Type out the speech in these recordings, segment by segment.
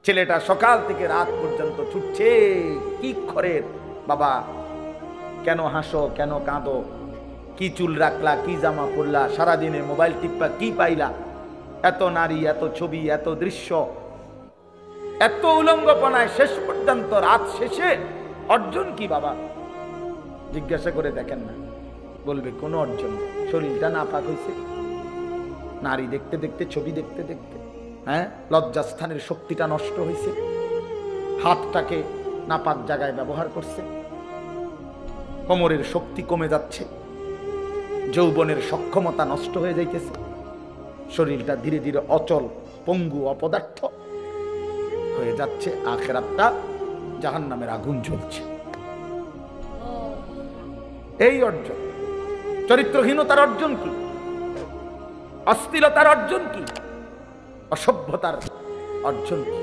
ছেলেটা সকাল থেকে রাত পর্যন্ত ছুটছে, কি খরের বাবা, কেন হাসো, কেন কাঁদো, কি চুল রাখলা, কি জামা পরলা, সারাদিনে মোবাইল টিপা কি পাইলা, এত নারী, এত ছবি, এত দৃশ্য, এত উলঙ্গপনায় শেষ পর্যন্ত রাত শেষে অর্জন কি বাবা? জিজ্ঞাসা করে দেখেন না, বলবে কোনো অর্জন, শরীরটা নাপাক হয়েছে, নারী দেখতে দেখতে, ছবি দেখতে দেখতে, হ্যাঁ, লজ্জাস্থানের শক্তিটা নষ্ট হয়েছে, হাতটাকে নাপাক জায়গায় ব্যবহার করছে, কোমরের শক্তি কমে যাচ্ছে, যৌবনের সক্ষমতা নষ্ট হয়ে যাইতেছে, শরীরটা ধীরে ধীরে অচল, পঙ্গু, অপদার্থ হয়ে যাচ্ছে, আখিরাতটা জাহান্নামের আগুন জ্বলছে। এই অর্জন, চরিত্রহীনতার অর্জন কি, অশ্লীলতার অর্জন কি, অসভ্যতার অর্জন কি?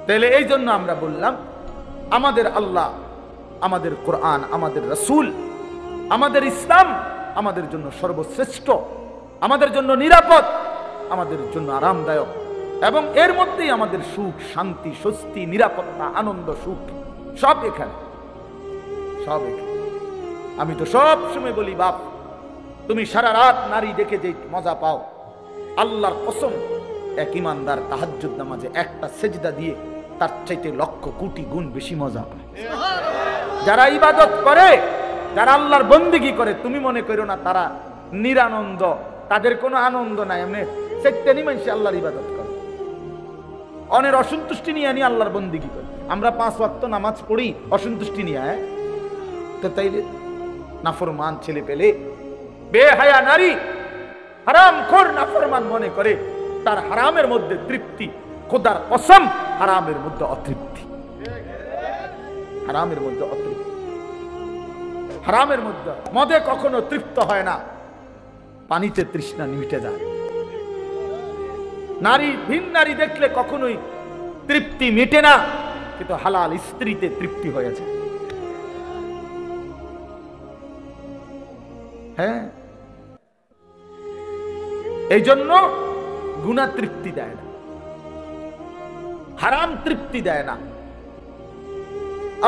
তাহলে এই জন্য আমরা বললাম আমাদের আল্লাহ, আমাদের কোরআন, আমাদের রাসূল, আমাদের ইসলাম আমাদের জন্য সর্বশ্রেষ্ঠ, আমাদের জন্য নিরাপদ, আমাদের জন্য আরামদায়ক, এবং এর মধ্যেই আমাদের সুখ, শান্তি, স্বস্তি, নিরাপত্তা, আনন্দ, সুখ সব এখানে, সব এখানে। আমি তো সব সময় বলি, বাপ, তুমি সারা রাত নারী দেখে যে মজা পাও, আল্লাহর কসম, এক ইমানদার তাহাজ্জুদ নামাজে একটা সেজদা দিয়ে তার চাইতে লক্ষ কোটি গুণ বেশি মজা পায়। যারা ইবাদত করে, যারা আল্লাহর বন্দেগী করে, তুমি মনে করো না তারা নিরানন্দ, তাদের কোনো আনন্দ নাই, এমনি সেটানি মানুষ আল্লাহর ইবাদত করে, অনেক অসন্তুষ্টি নিয়ে আনি আল্লাহর বন্দেগী করে। আমরা 5 ওয়াক্ত নামাজ পড়ি অসন্তুষ্টি নিয়ে, হ্যাঁ, তো তাই নাফরমান ছেলে পেলে, বেহায়া নারী, হারামখোর নাফরমান মনে করে তার হারামের মধ্যে তৃপ্তি, খোদার কসম হারামের মধ্যে অতৃপ্তি, হারামের মধ্যে অতৃপ্তি, হারামের মধ্যে। মদে কখনো তৃপ্ত হয় না, পানিতে তৃষ্ণা মিটে যায়। নারী, ভিন নারী দেখলে কখনোই তৃপ্তি মিটে না, কিন্তু হালাল স্ত্রীতে তৃপ্তি হয়ে যায়। হ্যাঁ, এই জন্য গুনাহ তৃপ্তি দেয় না, হারাম তৃপ্তি দেয় না।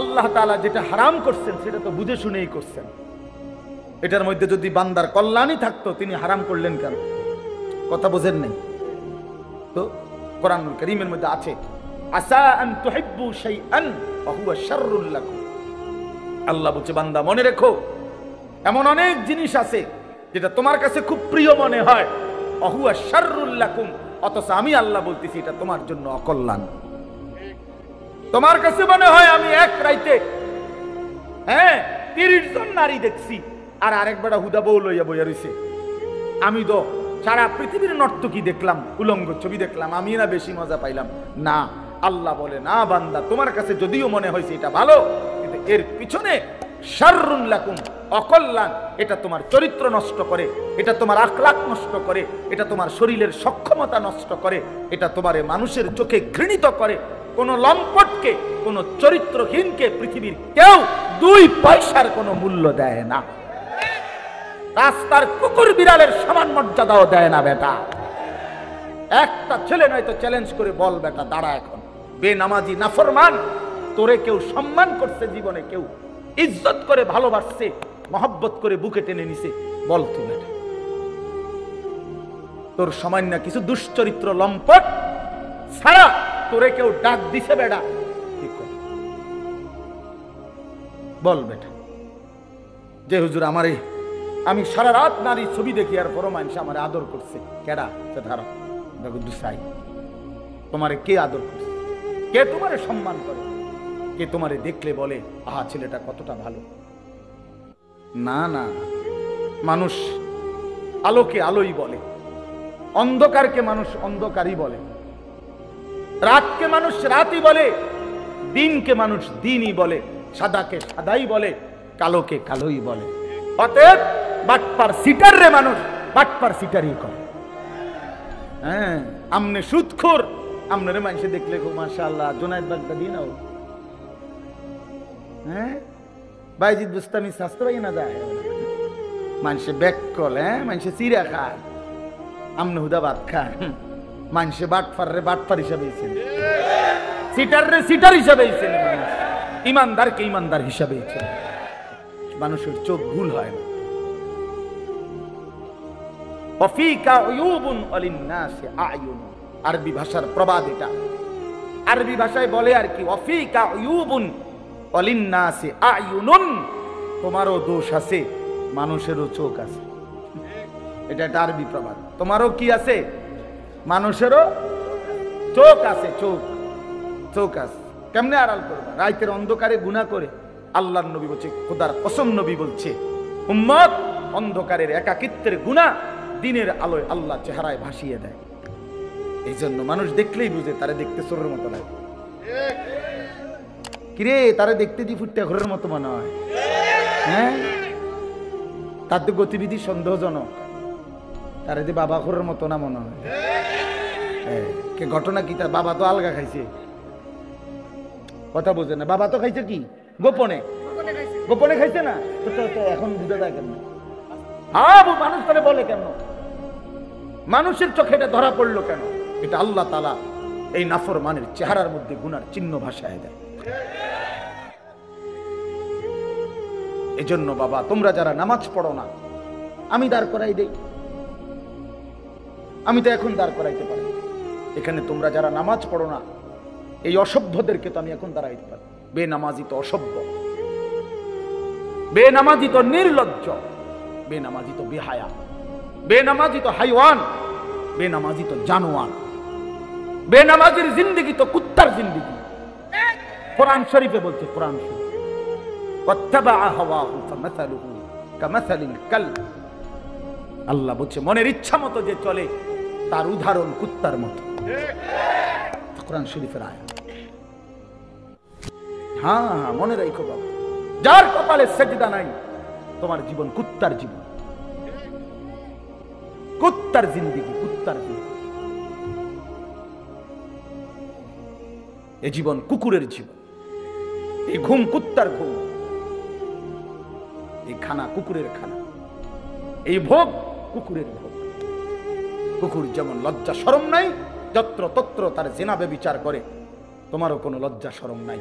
আল্লাহ তাআলা যেটা হারাম করছেন সেটা তো বুঝে শুনেই করছেন। এটার মধ্যে যদি বান্দার কল্যাণই থাকতো, তিনি হারাম করলেন কেন? কথা বোঝেন নাই তো? কোরআনুল কারীমের মধ্যে আছে, আসা আন তুহিব্বু শাইআন ওয়া হুয়া শাররুল লাকুম। আল্লাহ বলছে, বান্দা মনে রেখো, এমন অনেক জিনিস আছে যেটা তোমার কাছে খুব প্রিয় মনে হয়, ওয়া হুয়া শাররুল লাকুম, অথচ আমি আল্লাহ বলতেছি এটা তোমার জন্য অকল্যাণ। তোমার কাছে মনে হয় আমি এক রাইতে, হ্যাঁ, 30 জন নারী দেখছি, আর আরেক বেটা হুদা বউ লইয়া বইয়া রইছে, আমি তো সারা পৃথিবীর নর্তকী দেখলাম, উলঙ্গ ছবি দেখলাম, আমি না বেশি মজা পাইলাম। না, আল্লাহ বলে, না বান্দা, তোমার কাছে যদিও মনে হয়েছে এটা ভালো, কিন্তু এর পিছনে শাররুন লাকুম, অকল্যাণ। এটা তোমার চরিত্র নষ্ট করে, এটা তোমার আখলাক নষ্ট করে, এটা তোমার শরীরের সক্ষমতা নষ্ট করে, এটা তোমার মানুষের চোখে ঘৃণিত করে। কোন লম্পটকে, কোন চরিত্রহীনকে পৃথিবীর কেউ 2 পয়সার কোনো মূল্য দেয় না। রাস্তার কুকুর বিড়ালের সমান মর্যাদাও দেয় না বেটা। একটা ছেলে নয়তো চ্যালেঞ্জ করে বল বেটা, দাঁড়া এখন, বেনামাজি নাফরমান, তোরে কেউ সম্মান করছে জীবনে, কেউ ইজ্জত করে ভালোবাসছে, মহব্বত করে বুকে টেনে নিছে, বল তুই বেটা। তোর সামান্য কিছু দুশ্চরিত্র লম্পট ছাড়া তোরে কেউ ডাক দিছে বেটা, বল বেটা। যে হুজুর আমারে, আমি সারা রাত নারী ছবি দেখি আর বড় মানুষ আমার আদর করছে, কেডা? ধারো দুসাই, তোমারে কে আদর করছে? কে তোমারে সম্মান করে? কে তোমারে দেখলে বলে আহা ছেলেটা কতটা ভালো? না না, মানুষ আলোকে আলোই বলে, অন্ধকারকে মানুষ অন্ধকারই বলে, রাতকে মানুষ রাতই বলে, দিনকে মানুষ দিনই বলে, সাদাকে সাদাই বলে, কালোকে কালোই বলে। অতএব বাটপার সিটার রে মানুষ বাটপার সিটারই করে। হ্যাঁ, আমনে সুদখোর, আমনে মানুষে দেখলে গো মাশাআল্লাহ জোনায়েদ বাগদাদি নাও, হ্যাঁ, বাইজিদ বুস্তামি শাস্ত্র পাই না যায়, মানুষে ব্যাক কল, হ্যাঁ, মানুষে চিরা খায়, আমনে হুদা ভাত খায়। মানুষে বাটফারে বাটফার হিসাবে চেনে, সিটাররে সিটার হিসাবে চেনে, মানুষ ইমানদারকে ইমানদার হিসাবে চেনে। মানুষের চোখ ভুল হয় না। আরবি ভাষার প্রবাদ এটা। আরবি ভাষায় বলে আর কি, তোমারও দোষ আছে, মানুষেরও চোখ আছে। এটা একটা আরবি প্রবাদ। তোমারও কি আছে? মানুষেরও চোখ আছে। চোখ চোখ আছে। কেমনে আড়াল করবা? রাতের অন্ধকারে গুনাহ করে। আল্লাহর নবী বলছে, খোদার কসম নবী বলছে, উম্মত অন্ধকারের একাকিত্বের গুনাহ দিনের আলোয় আল্লাহ চেহারায় ভাসিয়ে দেয়। এই জন্য মানুষ দেখলেই বুঝে তারে দেখতে চোরের মতো লাগে। কিরে, তারে দেখতে দি ফুটটা ঘরের মতো মনে হয়। হ্যাঁ, তার তো গতিবিধি সন্দেহজনক। তারে দি বাবা ঘরের মতো না মনে হয়। কে ঘটনা কি? তার বাবা তো আলগা খাইছে, কথা বোঝে না। বাবা তো খাইছে কি গোপনে, গোপনে খাইছে না। তো এখন বুঝে যায় কেন? হ্যাঁ, মানুষ তারে বলে কেন? মানুষের চোখে এটা ধরা পড়লো কেন? এটা আল্লাহ তাআলা এই নাফরমানের চেহারার মধ্যে গুনার চিহ্ন ভাসায় দেয়। এজন্য বাবা, তোমরা যারা নামাজ পড়ো না, আমি দাঁড় করাই দেই। আমি তো এখন দাঁড় করাইতে পারি। এখানে তোমরা যারা নামাজ পড়ো না, এই অসভ্যদেরকে তো আমি এখন দাঁড়াইতে পারি। বেনামাজি তো অসভ্য, বেনামাজি তো নির্লজ্জ, বেনামাজি তো বেহায়া, বেনামাজি তো হাইওয়ান, বেনামাজি তো জানোয়ার, বেনামাজির জিন্দেগি তো কুত্তার জিন্দেগি। কোরআন শরীফে বলছে, কোরআন শরীফ, আল্লাহ বলছে মনের ইচ্ছা মতো যে চলে তার উদাহরণ কুত্তার মতো। কোরআন শরীফের আয়াত। হ্যাঁ, মনে রাখো বাবা, যার কপালে সেজদা নাই, তোমার জীবন কুত্তার জীবন, কুত্তার জিন্দেগি, কুত্তার জিন্দেগি। এই জীবন কুকুরের জীবন, এই ঘুম কুত্তার ঘুম, এই খানা কুকুরের খানা, এই ভোগ কুকুরের ভোগ। কুকুর যেমন লজ্জা শরম নাই, যত্র তত্র তার জিনা ব্যভিচার করে, তোমারও কোনো লজ্জা শরম নাই।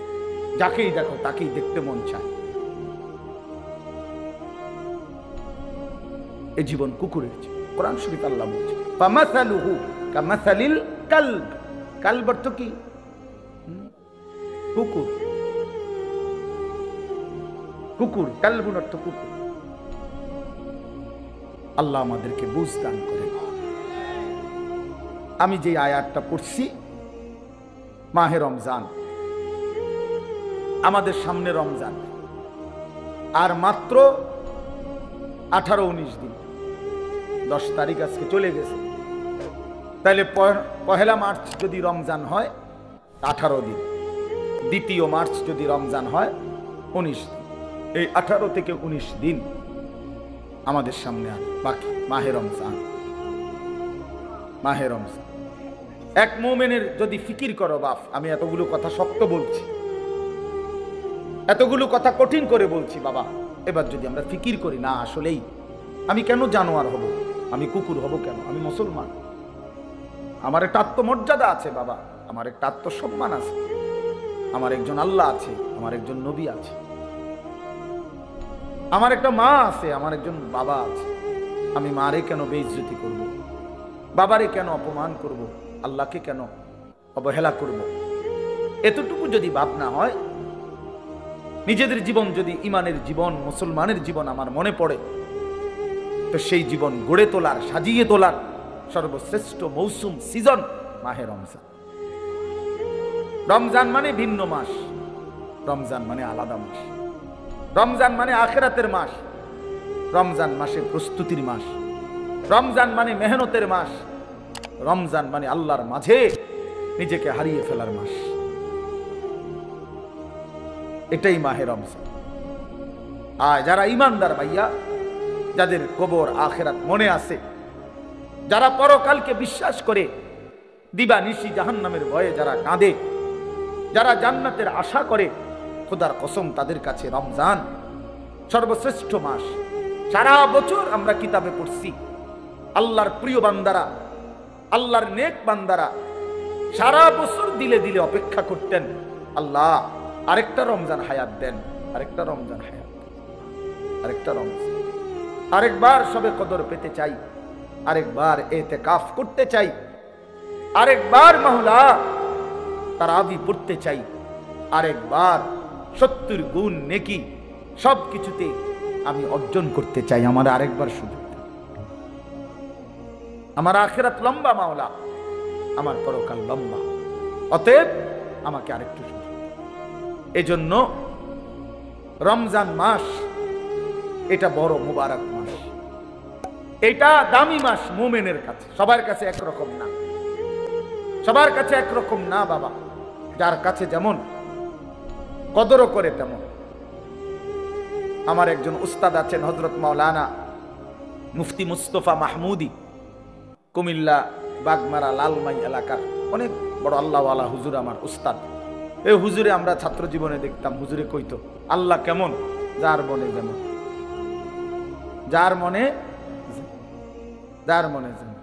যাকেই দেখো তাকেই দেখতে মন চায়। এই জীবন কুকুরের জীবন। কোরআন শরীফ আল্লাহ বলছে, ফামাসালুহু কামাসালিল কালব। কালব অর্থ কি? কুকুর। কুকুর, কালবুন অর্থ কুকুর। আল্লাহ আমাদেরকে বুঝ দান করে। আমি যে আয়াতটা পড়ছি, মাহে রমজান, আমাদের সামনে রমজান আর মাত্র 18-19 দিন, 10 তারিখ আজকে চলে গেছে। তাহলে পহেলা মার্চ যদি রমজান হয় 18 দিন, 2 মার্চ যদি রমজান হয় 19 দিন। এই 18 থেকে 19 দিন আমাদের সামনে আর বাকি। মাহে রমজান, মাহে রমজান। এক মুমিনের যদি ফিকির করো, বাপ আমি এতগুলো কথা শক্ত বলছি, এতগুলো কথা কঠিন করে বলছি বাবা, এবার যদি আমরা ফিকির করি, না আসলেই আমি কেন জানোয়ার হব, আমি কুকুর হব কেন? আমি মুসলমান, আমার একটা আত্মমর্যাদা আছে বাবা, আমার একটা আত্মসম্মান আছে, আমার একজন আল্লাহ আছে, আমার একজন নবী আছে, আমার একটা মা আছে, আমার একজন বাবা আছে। আমি মারে কেন বেইজ্জতি করব? বাবারে কেন অপমান করব? আল্লাহকে কেন অবহেলা করব? এতটুকু যদি ভাবনা হয়, নিজেদের জীবন যদি ইমানের জীবন, মুসলমানের জীবন আমার মনে পড়ে, তো সেই জীবন গড়ে তোলার, সাজিয়ে তোলার সর্বশ্রেষ্ঠ মৌসুম, সিজন মাহে রমজান। রমজান মানে ভিন্ন মাস, রমজান মানে আলাদা মাস, রমজান মানে আখিরাতের মাস, রমজান মাসে প্রস্তুতির মাস, রমজান মানে মেহনতের মাস, রমজান মানে আল্লাহর মাঝে নিজেকে হারিয়ে ফেলার মাস। এটাই মাহে রমজান। আর যারা ইমানদার ভাইয়া, যাদের কবর আখিরাত মনে আছে, যারা পরকালকে বিশ্বাস করে, দিবা নিশি জাহান্নামের ভয়ে যারা কাঁদে, যারা জান্নাতের আশা করে, খোদার কসম তাদের কাছে রমজান সর্বশ্রেষ্ঠ মাস। সারা বছর আমরা কিতাবে পড়ছি আল্লাহর প্রিয় বান্দারা আল্লাহর নেক বান্দারা সারা বছর দিলে দিলে অপেক্ষা করতেন, আল্লাহ আরেকটা রমজান হায়াত দেন, আরেকটা রমজান হায়াত, আরেকটা রমজান, আরেকবার সবে কদর পেতে চাই, আরেকবার ইতিকাফ করতে চাই, আরেকবার মাওলা তারাবি পড়তে চাই, আরেকবার 70 গুণ নেকি সবকিছুতে আমি অর্জন করতে চাই। আমার আরেকবার সুযোগ দেন। আমার আখিরাত লম্বা মাওলা, আমার পরকাল লম্বা, অতএব আমাকে আরেকটু সুযোগ দেন। এজন্য রমজান মাস এটা বড় মুবারক মাস, এটা দামি মাস মুমিনের কাছে। সবার কাছে একরকম না, সবার কাছে একরকম না বাবা। যার কাছে যেমন কদরও করে তেমন। আমার একজন উস্তাদ আছেন হযরত মাওলানা মুফতি মুস্তফা মাহমুদি, কুমিল্লা বাগমারা লালমাই এলাকার অনেক বড় আল্লাহওয়ালা হুজুর, আমার উস্তাদ। এই হুজুরে আমরা ছাত্র জীবনে দেখতাম, হুজুরে কইতো আল্লাহ কেমন, যার মনে যেমন, যার মনে, যার মনে যেমন,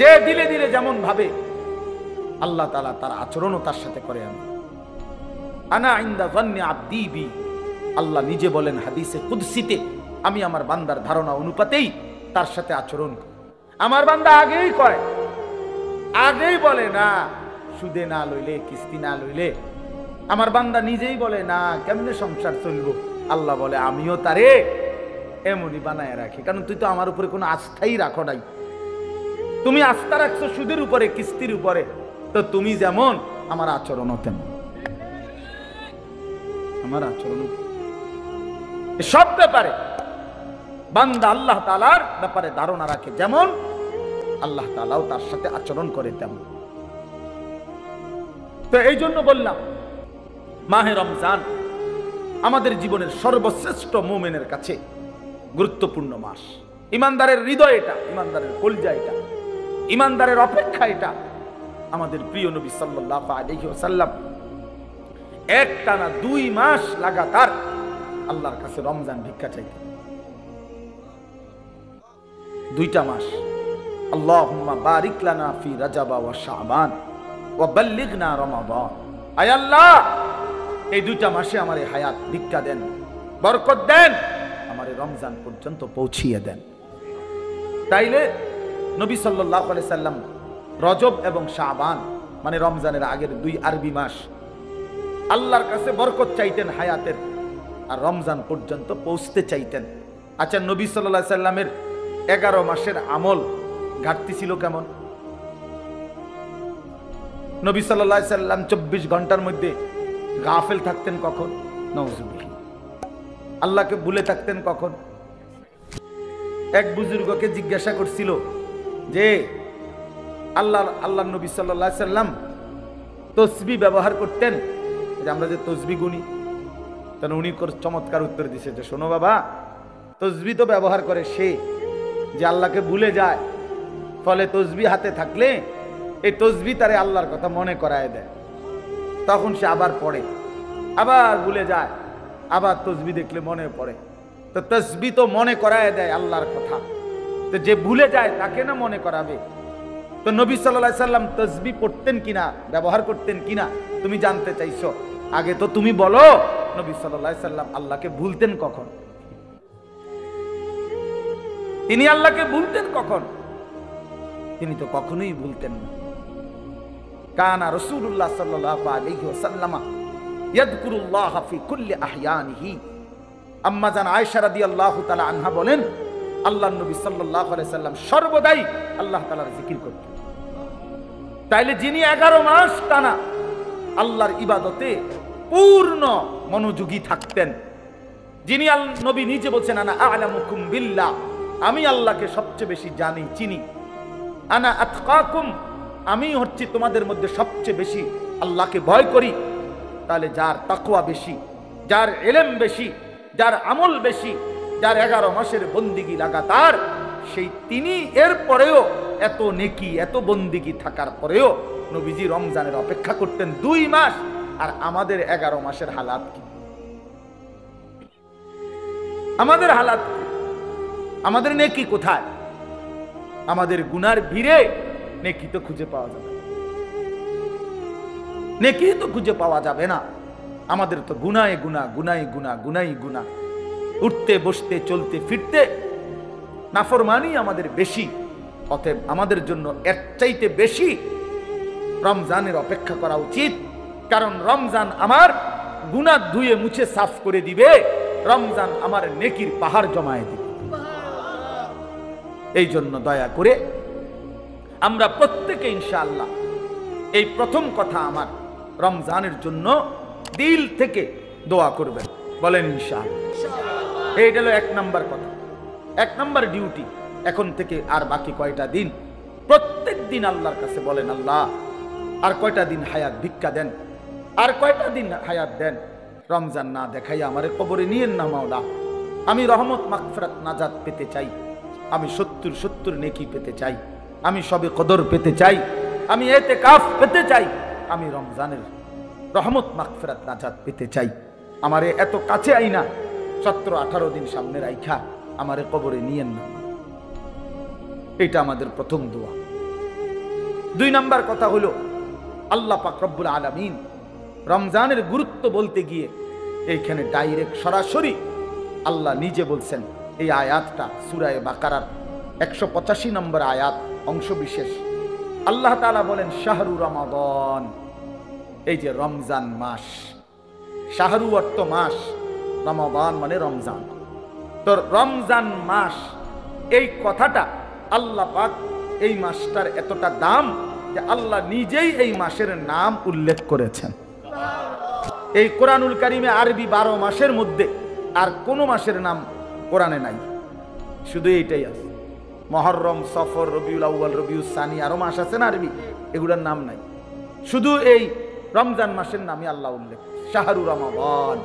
যে দিলে দিলে যেমন ভাবে আল্লাহ তাআলা তার আচরণও তার সাথে করে। আনা ইনদা যান্নি আবদি বি, আল্লাহ নিজে বলেন হাদিসে কুদসিতে, আমি আমার বান্দার ধারণা অনুপাতেই তার সাথে আচরণ করি। আমার বান্দা আগেই কয়, আগেই বলে না সুদে না লইলে, কিস্তি না লইলে। আমার বান্দা নিজেই বলে না কেমনে সংসার চলবো, আল্লাহ বলে আমিও তারে এমনই বানায় রাখি, কারণ তুই তো আমার উপরে কোনো আস্থাই রাখো নাই। তুমি আস্থা রাখছো সুদের উপরে, কিস্তির উপরে, তো তুমি যেমন আমার আচরণও তেমন, আমার আচরণ সব ব্যাপারে বান্দা আল্লাহ তাআলার ব্যাপারে ধারণা রাখে যেমন, আল্লাহ তাআলাও তার সাথে আচরণ করে তেমন। তো এই জন্য বললাম মাহে রমজান আমাদের জীবনের সর্বশ্রেষ্ঠ মুমিনের কাছে গুরুত্বপূর্ণ মাস। ইমানদারের হৃদয় এটা, ইমানদারের কলিজা এটা, ইমানদারের অপেক্ষা এটা। আমাদের প্রিয় নবী সাল্লাল্লাহু আলাইহি ওয়াসাল্লাম একটানা 2 মাস লাগাতার আল্লাহর কাছে রমজান ভিক্ষা চাইতেন। 2টা মাস। আল্লাহুম্মা বারিক লানা ফি রাজাবা ওয়া শাবান ওয়া বাল্লিগনা রমাদান। আয় আল্লাহ, এই 2টা মাসে আমারে হায়াত ভিক্ষা দেন, বরকত দেন, আমারে রমজান পর্যন্ত পৌঁছিয়ে দেন। তাইলে নবী সাল্লাল্লাহু আলাইহি সাল্লাম রজব এবং শাবান মানে রমজানের আগের 2 আরবি মাস আল্লাহর কাছে বরকত চাইতেন হায়াতের, আর রমজান পর্যন্ত পৌঁছতে চাইতেন। আচ্ছা, নবী সাল্লাল্লাহু আলাইহি সাল্লামের 11 মাসের আমল ঘাটতি ছিল কেমন? নবী সাল্লাল্লাহু আলাইহি সাল্লাম 24 ঘন্টার মধ্যে গাফেল থাকতেন কখন? নাউজুবিল্লাহ। আল্লাহকে ভুলে থাকতেন কখন? এক বুজুর্গকে জিজ্ঞাসা করছিল যে আল্লাহ নবী সাল্লাল্লাহু আলাইহি সাল্লাম তসবিহ ব্যবহার করতেন, যে আমরা যে তসবিহ গুনি, তখন উনি চমৎকার উত্তর দিছে যে শোনো বাবা, তসবিহ তো ব্যবহার করে সে যে আল্লাহকে ভুলে যায়, ফলে তসবিহ হাতে থাকলে এই তসবিহ তারে আল্লাহর কথা মনে করায় দেয়, তখন সে আবার পড়ে, আবার ভুলে যায়, আবার তসবিহ দেখলে মনে পড়ে। তো তসবিহ তো মনে করায় দেয় আল্লাহর কথা, তো যে ভুলে যায় তাকে না মনে করাবে। তো নবী সাল্লাল্লাহু আলাইহি সাল্লাম তসবিহ পড়তেন কিনা, ব্যবহার করতেন কিনা তুমি জানতে চাইছো, আগে তো তুমি বলো নবী সাল্লাল্লাহু আলাইহি সাল্লাম আল্লাহকে ভুলতেন কখন? তিনি আল্লাহকে ভুলতেন কখন? তিনি তো কখনোই ভুলতেন না। কানা রাসূলুল্লাহ সাল্লাল্লাহু আলাইহি ওয়াসাল্লাম ইয়াযকুরুল্লাহ ফি কুল্লি আহয়ানিহি। আম্মা জান আয়েশা রাদিয়াল্লাহু তাআলা আনহা বলেন, আল্লাহর নবী সাল্লাল্লাহু আলাইহি সাল্লাম সর্বদাই আল্লাহ তাআলার জিকির করতেন। তাইলে যিনি 11 মাস টানা আল্লাহর ইবাদতে পূর্ণ মনোযোগী থাকতেন, যিনি নবী নিজে বলছেন আনা আ'লামুকুম বিল্লাহ, আমি আল্লাহকে সবচেয়ে বেশি জানি চিনি, আনা আতকাকুম, আমি হচ্ছি তোমাদের মধ্যে সবচেয়ে বেশি আল্লাহকে ভয় করি। তাহলে যার তাকওয়া বেশি, যার ইলম বেশি, যার আমল বেশি, যার 11 মাসের বন্দিগি লাগাতার, সেই তিনি এর পরেও এত নেকি এত বন্দিগি থাকার পরেও নবীজি রমজানের অপেক্ষা করতেন 2 মাস। আর আমাদের 11 মাসের হালাত কি? আমাদের হালাত কি? আমাদের নেকি কোথায়? আমাদের গুনার ভিড়ে নেকি তো খুঁজে পাওয়া যাবে, নেকি তো খুঁজে পাওয়া যাবে না। আমাদের তো গুনায় গুনাহ, গুনাই গুনাহ, গুনাই গুনাহ, উঠতে বসতে চলতে ফিরতে নাফরমানি আমাদের বেশি। অতএব আমাদের জন্য এর চাইতে বেশি রমজানের অপেক্ষা করা উচিত, কারণ রমজান আমার গুনাহ ধুয়ে মুছে সাফ করে দিবে, রমজান আমার নেকির পাহাড় জমায়ে দিবে। এই জন্য দয়া করে আমরা প্রত্যেকে ইনশাআল্লাহ, এই প্রথম কথা আমার, রমজানের জন্য দিল থেকে দোয়া করবেন, বলেন ইনশাআল্লাহ। এইটা হলো 1 নাম্বার কথা, 1 নাম্বার ডিউটি। এখন থেকে আর বাকি কয়টা দিন প্রত্যেক দিন আল্লাহর কাছে বলেন, আল্লাহ আর কয়টা দিন হায়াত ভিক্ষা দেন, আর কয়টা দিন হায়াত দেন, রমজান না দেখাইয়া আমারে কবরে নিয়েন না মাওলা। আমি রহমত মাগফিরাত নাজাত পেতে চাই, আমি 70 নেকি পেতে চাই, আমি সবে কদর পেতে চাই, আমি ইতিকাফ পেতে চাই, আমি রমজানের রহমত মাগফিরাত নাজাত পেতে চাই। আমারে এত কাছে আইনা 17-18 দিন সামনে রাইখা আমারে কবরে নিয়েন না। এটা আমাদের প্রথম দোয়া। 2 নাম্বার কথা হলো, আল্লাহ পাক রব্বুল আলামিন রমজানের গুরুত্ব বলতে গিয়ে এইখানে ডাইরেক্ট সরাসরি আল্লাহ নিজে বলছেন। এই আয়াতটা সূরা বাকারার 185 নম্বর আয়াত অংশ বিশেষ। আল্লাহ তাআলা বলেন, শাহরু রমাদান, এই যে রমজান মাস, শাহরু অর্থ মাস, রমাদান মানে রমজান। তো রমজান মাস, এই কথাটা আল্লাহ পাক এই মাসটার এতটা দাম যে আল্লাহ নিজেই এই মাসের নাম উল্লেখ করেছেন। এই কোরআনুল কারিমে আরবি 12 মাসের মধ্যে আর কোনো মাসের নাম কোরআনে নাই, শুধু এইটাই আছে। মুহররম, সফর, রবিউল আউয়াল, রবিউল সানি, আরো মাস আছে না আরবি, এগুলোর নাম নাই। শুধু এই রমজান মাসের নামই আল্লাহ উল্লেখ, শাহরু রমাদান,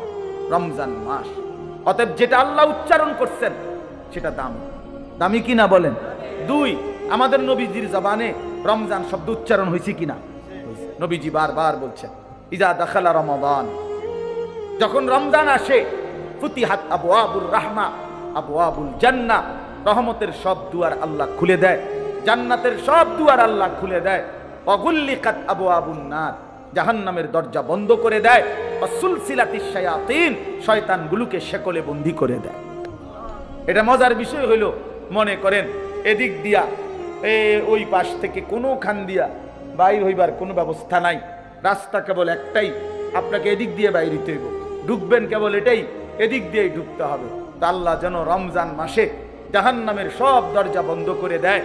রমজান মাস। অতএব যেটা আল্লাহ উচ্চারণ করছেন সেটা দামি, দামি কিনা বলেন? 2, আমাদের নবীজির জবানে রমজান শব্দ উচ্চারণ হয়েছে কিনা? নবীজি বারবার বলছেন, ইজা দাখালা রমাদান, যখন রমজান আসে, ফুতিহাত আবওয়াবুর রাহমা আবওয়াবুল জান্নাহ, রহমতের সব দুয়ার আল্লাহ খুলে দেয়, জান্নাতের সব দুয়ার আল্লাহ খুলে দেয়। ওয়াগুল্লিকাত আবওয়াবুন নার, জাহান্নামের দরজা বন্ধ করে দেয়। ওয়াসুলসিলাতিশ শায়াতিন, শয়তানগুলোকে শেকলে বন্দী করে দেয়। এটা মজার বিষয় হইল, মনে করেন এদিক দিয়া ওই পাশ থেকে কোনোখান দিয়া বাইর হইবার কোনো ব্যবস্থা নাই, রাস্তা কেবল একটাই, আপনাকে এদিক দিয়ে বাইর হইতে হইব, ঢুকবেন কেবল এটাই, এদিক দিয়েই ঢুকতে হবে। তা আল্লাহ যেন রমজান মাসে জাহান্নামের সব দরজা বন্ধ করে দেয়,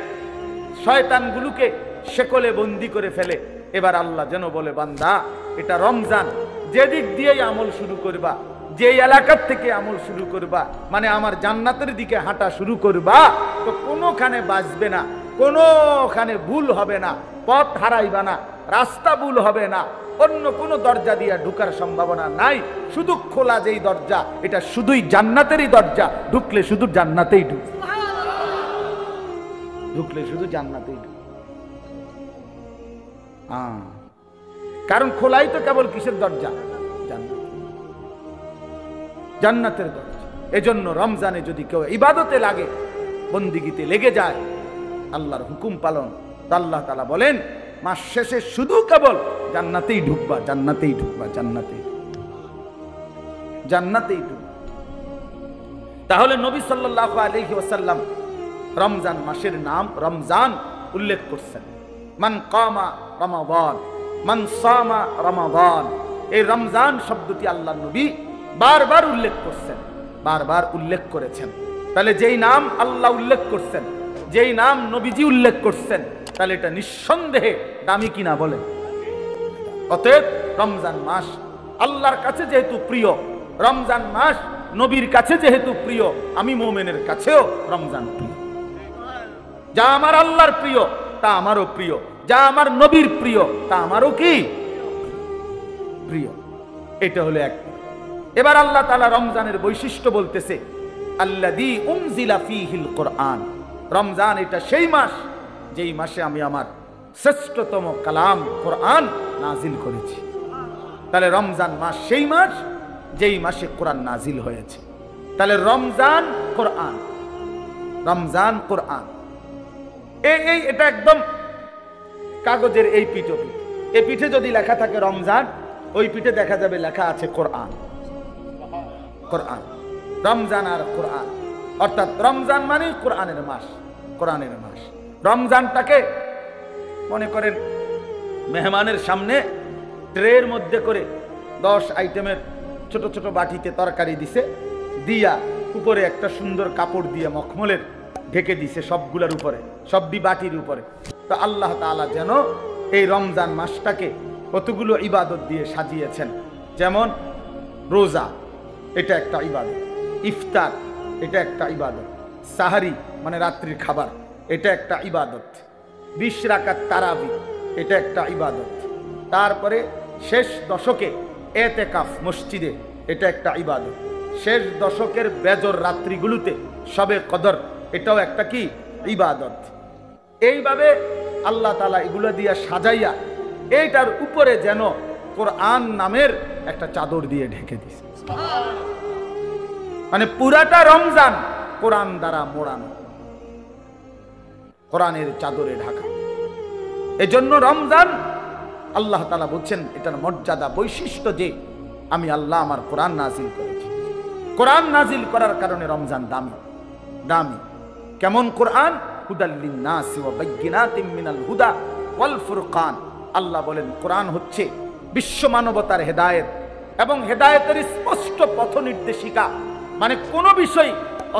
শয়তানগুলোকে শেকলে বন্দী করে ফেলে। এবার আল্লাহ যেন বলে, বান্দা এটা রমজান, যেদিক দিয়েই আমল শুরু করবা, যে এলাকার থেকে আমল শুরু করবা, মানে আমার জান্নাতের দিকে হাঁটা শুরু করবা, তো কোনোখানে বাঁচবে না, কোনোখানে ভুল হবে না, পথ হারাইবা না, রাস্তা ভুল হবে না, অন্য কোনো দরজা দিয়ে ঢুকার সম্ভাবনা নাই। শুধু খোলা যেই দরজা, এটা শুধুই জান্নাতেরই দরজা, ঢুকলে শুধু জান্নাতেই ঢুকবে, ঢুকলে শুধু জান্নাতেই ঢুকবে। কারণ খোলাই তো কেবল কিসের দরজা? জান্নাতের দরজা। এজন্য রমজানে যদি কেউ ইবাদতে লাগে, বন্দিগিতে লেগে যায়, আল্লাহর হুকুম পালন, আল্লাহ তাআলা বলেন মাস শেষে শুধু কেবল জান্নাতেই ঢুকবা, জান্নাতেই ঢুকবা, জান্নাতেই জান্নাতেই ঢুকবা। তাহলে নবী সাল্লাল্লাহু আলাইহি ওয়াসাল্লাম রমজান মাসের নাম রমজান উল্লেখ করছেন। মান কামা রমাদান, মান সামা রমাদান, এই রমজান শব্দটি আল্লাহ নবী বারবার উল্লেখ করছেন, বারবার উল্লেখ করেছেন। তাহলে যেই নাম আল্লাহ উল্লেখ করছেন, যেই নাম নবীজি উল্লেখ করছেন, তাহলে এটা নিঃসন্দেহে দামি কিনা বলেন? অতএব রমজান মাস আল্লাহর কাছে যেহেতু প্রিয়, রমজান মাস নবীর কাছে যেহেতু প্রিয়, আমি মুমিনের কাছেও রমজান প্রিয়। যা আমার আল্লাহর প্রিয় তা আমারও প্রিয়, যা আমার নবীর প্রিয় তা আমারও কি প্রিয়। এটা হলো এক। এবার আল্লাহ তাআলা রমজানের বৈশিষ্ট্য বলতেছে, আল্লাযী উনজিলা ফীহিল কুরআন, রমজান এটা সেই মাস যেই মাসে আমি আমার শ্রেষ্ঠতম কালাম কোরআন নাজিল করেছি। তাহলে রমজান মাস সেই মাস যেই মাসে কোরআন নাজিল হয়েছে। তাহলে রমজান কোরআন, রমজান কোরআন, এটা একদম কাগজের এই পিঠ ওপিঠ, এই পিঠে যদি লেখা থাকে রমজান, ওই পিঠে দেখা যাবে লেখা আছে কোরআন। কোরআন, রমজান আর কোরআন, অর্থাৎ রমজান মানে কোরআনের মাস, কোরআনের মাস। রমজানটাকে মনে করেন মেহমানের সামনে ট্রের মধ্যে করে 10 আইটেমের ছোট ছোট বাটিতে তরকারি দিছে, দিয়া উপরে একটা সুন্দর কাপড় দিয়ে মখমলের ঢেকে দিছে সবগুলোর উপরে, সবটি বাটির উপরে। তো আল্লাহ তাআলা যেন এই রমজান মাসটাকে কতগুলো ইবাদত দিয়ে সাজিয়েছেন। যেমন রোজা, এটা একটা ইবাদত, ইফতার এটা একটা ইবাদত, সাহারি মানে রাত্রির খাবার এটা একটা ইবাদত, 20 রাকাত তারাবি এটা একটা ইবাদত, তারপরে শেষ দশকে এতেকাফ মসজিদে এটা একটা ইবাদত, শেষ দশকের বেজর রাত্রিগুলোতে শবে কদর এটাও একটা কি ইবাদত। এইভাবে আল্লাহ তাআলা এগুলো দিয়া সাজাইয়া এইটার উপরে যেন কোরআন নামের একটা চাদর দিয়ে ঢেকে দিছে, মানে পুরাটা রমজান কোরআন দ্বারা মোড়ানো, কোরআনের চাদরে ঢাকা। এজন্য রমজান আল্লাহ তাআলা বলছেন এটার মর্যাদা বৈশিষ্ট্য যে আমি আল্লাহ আমার কোরআন নাজিল করেছি। কোরআন নাজিল করার কারণে রমজান দামি। দামি কেমন? কোরআন হুদাল লিন্নাসি ওয়া বাইয়িনাতিম মিনাল হুদা ওয়াল ফুরকান। আল্লাহ বলেন কোরআন হচ্ছে বিশ্ব মানবতার হেদায়েত এবং হেদায়েতের স্পষ্ট পথ নির্দেশিকা, মানে কোনো বিষয়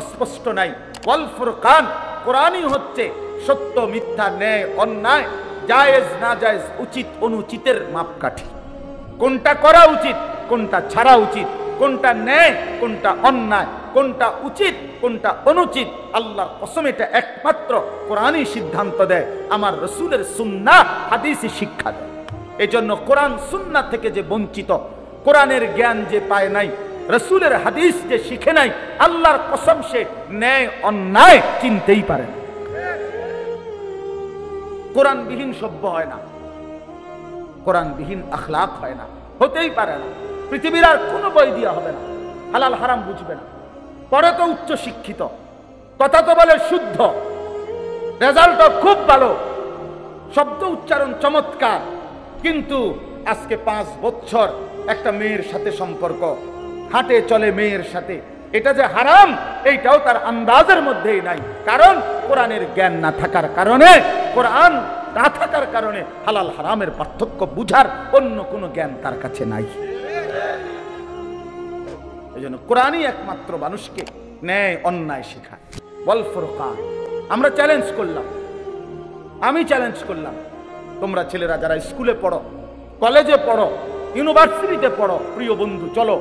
অস্পষ্ট নাই। ওয়াল ফুরকান, কোরআনই হচ্ছে সত্য মিথ্যা, ন্যায় অন্যায়, জায়েজ না জায়েজ, উচিত অনুচিতের মাপকাঠি। কোনটা করা উচিত, কোনটা ছাড়া উচিত, কোনটা ন্যায়, কোনটা অন্যায়, কোনটা উচিত, কোনটা অনুচিত, আল্লাহর কসম এটা একমাত্র কোরআনই সিদ্ধান্ত দেয়, আমার রাসূলের সুন্নাহ হাদিসই শিক্ষা দেয়। এজন্য কোরআন সুন্নাহ থেকে যে বঞ্চিত, কোরআনের জ্ঞান যে পায় নাই, রাসূলের হাদিস যে শিখে নাই, আল্লাহর কসম সে ন্যায় অন্যায় চিনতেই পারে না। কোরআনবিহীন সভ্য হয় না, কোরআনবিহীন আখলাক হয় না, হতেই পারে না। পৃথিবীর আর কোনো বই দিয়া হবে না, হালাল হারাম বুঝবে না। পরে তো উচ্চ শিক্ষিত, কথা তো বলে শুদ্ধ, রেজাল্টও খুব ভালো, শব্দ উচ্চারণ চমৎকার, কিন্তু আজকে 5 বছর একটা মেয়ের সাথে সম্পর্ক, হাঁটে চলে মেয়ের সাথে, এটা যে হারাম এইটাও তার আন্দাজের মধ্যেই নাই। কারণ কোরআনের জ্ঞান না থাকার কারণে, কোরআন না থাকার কারণে হালাল হারামের পার্থক্য বুঝার অন্য কোনো জ্ঞান তার কাছে নাই। এজন্য কোরআনই একমাত্র মানুষকে ন্যায় অন্যায় শেখায়। ওয়াল ফুরকান। আমরা চ্যালেঞ্জ করলাম, আমি চ্যালেঞ্জ করলাম, তোমরা ছেলেরা যারা স্কুলে পড়ো, কলেজে পড়ো, ইউনিভার্সিটিতে পড়ো, প্রিয় বন্ধু চলো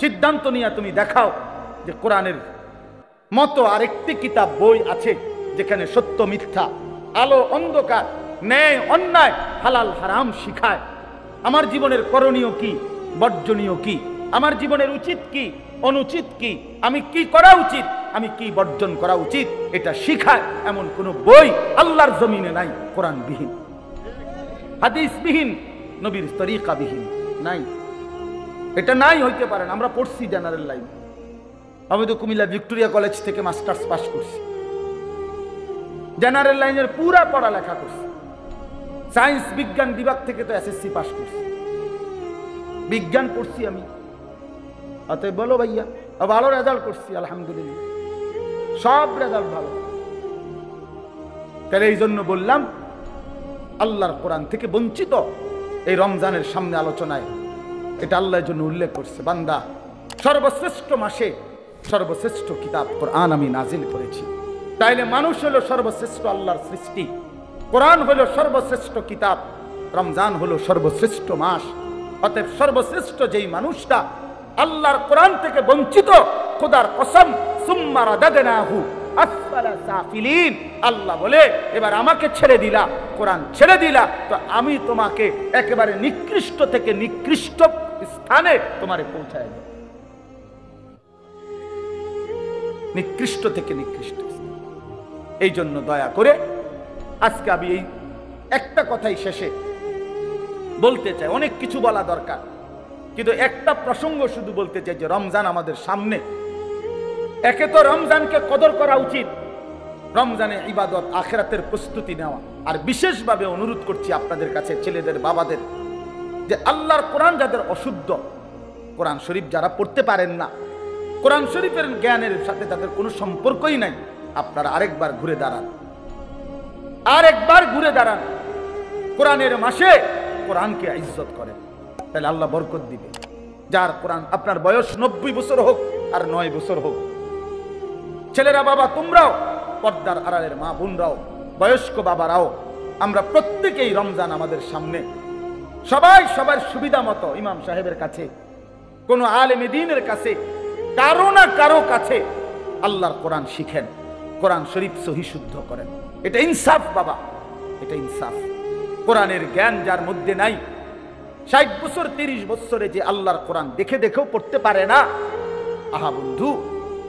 সিদ্ধান্ত নিয়ে তুমি দেখাও যে কোরআনের মতো আরেকটি কিতাব বই আছে যেখানে সত্য মিথ্যা, আলো অন্ধকার, ন্যায় অন্যায়, হালাল হারাম শিখায়। আমার জীবনের করণীয় কি, বর্জনীয় কি, আমার জীবনের উচিত কি, অনুচিত কি, আমি কি করা উচিত, আমি কি বর্জন করা উচিত, এটা শিখায় এমন কোন বই আল্লাহর জমিনে নাই কোরআনবিহীন, হাদিসবিহীন, নবীর তরিকাবিহীন নাই। এটা নাই হইতে পারে না। আমরা পড়ছি জেনারেল লাইন, আমি তো কুমিল্লা ভিক্টোরিয়া কলেজ থেকে মাস্টার্স পাস করছি, জেনারেল লাইনের পুরা পড়ালেখা করছি, সায়েন্স বিজ্ঞান বিভাগ থেকে তো এসএসসি পাস করছি, বিজ্ঞান পড়ছি আমি। অতএব বলো ভাইয়া, ভালো রেজাল্ট করছি আলহামদুলিল্লাহ, সব রেজাল্ট ভালো। তাহলে এই জন্য বললাম আল্লাহর কোরআন থেকে বঞ্চিত এই রমজানের সামনে আলোচনায় এটা আল্লাহর জন্য উল্লেখ করছে, বান্দা সর্বশ্রেষ্ঠ মাসে সর্বশ্রেষ্ঠ কিতাব কোরআন আমি নাজিল করেছি। তাইলে মানুষ হলো সর্বশ্রেষ্ঠ আল্লাহর সৃষ্টি, কোরআন হলো সর্বশ্রেষ্ঠ কিতাব, রমজান হলো সর্বশ্রেষ্ঠ মাস। অতএব সর্বশ্রেষ্ঠ যেই মানুষটা আল্লাহর কোরআন থেকে বঞ্চিত, খোদার কসম সুম্মা রাদাদনাহু আসফালা সাফিলিন, আল্লাহ বলে এবার আমাকে ছেড়ে দিলা, কোরআন ছেড়ে দিলা, তো আমি তোমাকে একেবারে নিকৃষ্ট থেকে নিকৃষ্ট স্থানে তোমারে পৌঁছায় দেব, নিকৃষ্ট থেকে নিকৃষ্ট। এই জন্য দয়া করে আজকে আমি এই একটা কথাই শেষে বলতে চাই, অনেক কিছু বলা দরকার, কিন্তু একটা প্রসঙ্গ শুধু বলতে চাই যে রমজান আমাদের সামনে, একে তো রমজানকে কদর করা উচিত, রমজানে ইবাদত, আখিরাতের প্রস্তুতি নেওয়া। আর বিশেষভাবে অনুরোধ করছি আপনাদের কাছে, ছেলেদের, বাবাদের, যে আল্লাহর কোরআন যাদের অশুদ্ধ, কোরআন শরীফ যারা পড়তে পারেন না, কোরআন শরীফের জ্ঞানের সাথে তাদের কোনো সম্পর্কই নাই, আপনারা আরেকবার ঘুরে দাঁড়ান, আরেকবার ঘুরে দাঁড়ান। কোরআনের মাসে কোরআনকে ইজ্জত করেন, তাহলে আল্লাহ বরকত দিবে। যার কোরআন, আপনার বয়স 90 বছর হোক আর 9 বছর হোক, ছেলেরা, বাবা, তোমরাও, পর্দার আড়ালের মা বোনরাও, বয়স্ক বাবারাও, আমরা প্রত্যেকেই রমজান আমাদের সামনে, সবাই সবার সুবিধা মতো ইমাম সাহেবের কাছে, কোন আলেমে দ্বীনের কাছে, কারো না কারো কাছে আল্লাহর কোরআন শিখেন, কোরআন শরীফ সহি শুদ্ধ করেন। এটা ইনসাফ বাবা, এটা ইনসাফ। কোরআনের জ্ঞান যার মধ্যে নাই, 60 বছর 30 বছরে যে আল্লাহর কোরআন দেখে দেখেও পড়তে পারে না, আহা বন্ধু,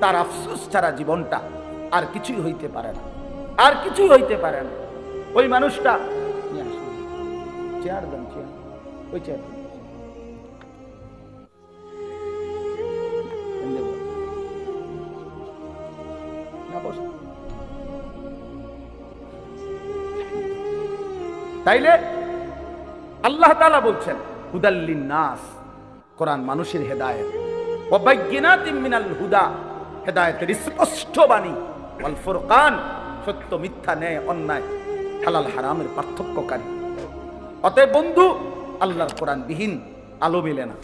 তার আফসোস ছাড়া জীবনটা আর কিছুই হইতে পারে না, আর কিছুই হইতে পারে না। ওই মানুষটা, চেয়ার দেন, চেয়ার, ওই চেয়ার তাইলে আল্লাহ তাআলা বলছেন হুদাল্লিন নাস, কোরআন মানুষের হেদায়েত, ওয়া বাইয়িনাতিম মিনাল হুদা, হেদায়েতের স্পষ্ট বাণী, ওয়াল ফুরকান, সত্য মিথ্যা, ন্যায় অন্যায়, হালাল হারামের পার্থক্যকারী। অতএব বন্ধু, আল্লাহর কোরআন বিহীন আলো মেলে না।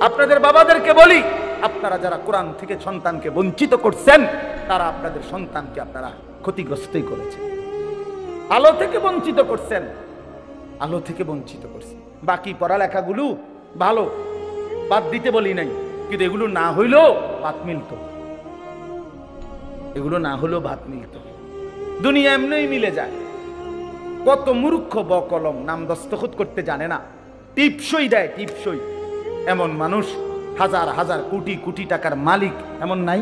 আপনাদের বাবাদেরকে বলি, আপনারা যারা কোরআন থেকে সন্তানকে বঞ্চিত করছেন, তারা আপনাদের সন্তানকে আপনারা ক্ষতিগ্রস্তই করেছেন। আলো থেকে বঞ্চিত করছেন, আলো থেকে বঞ্চিত করছেন। বাকি পড়ালেখাগুলো ভালো, বাদ দিতে বলি নাই, কিন্তু এগুলো না হইলেও ভাত মিলত, এগুলো না হলেও ভাত মিলত। দুনিয়া এমনি মিলে যায়। কত মূর্খ বকলম, নাম দস্তখত করতে জানে না, টিপসই দেয়, টিপসই। এমন মানুষ হাজার হাজার কোটি কোটি টাকার মালিক এমন নাই?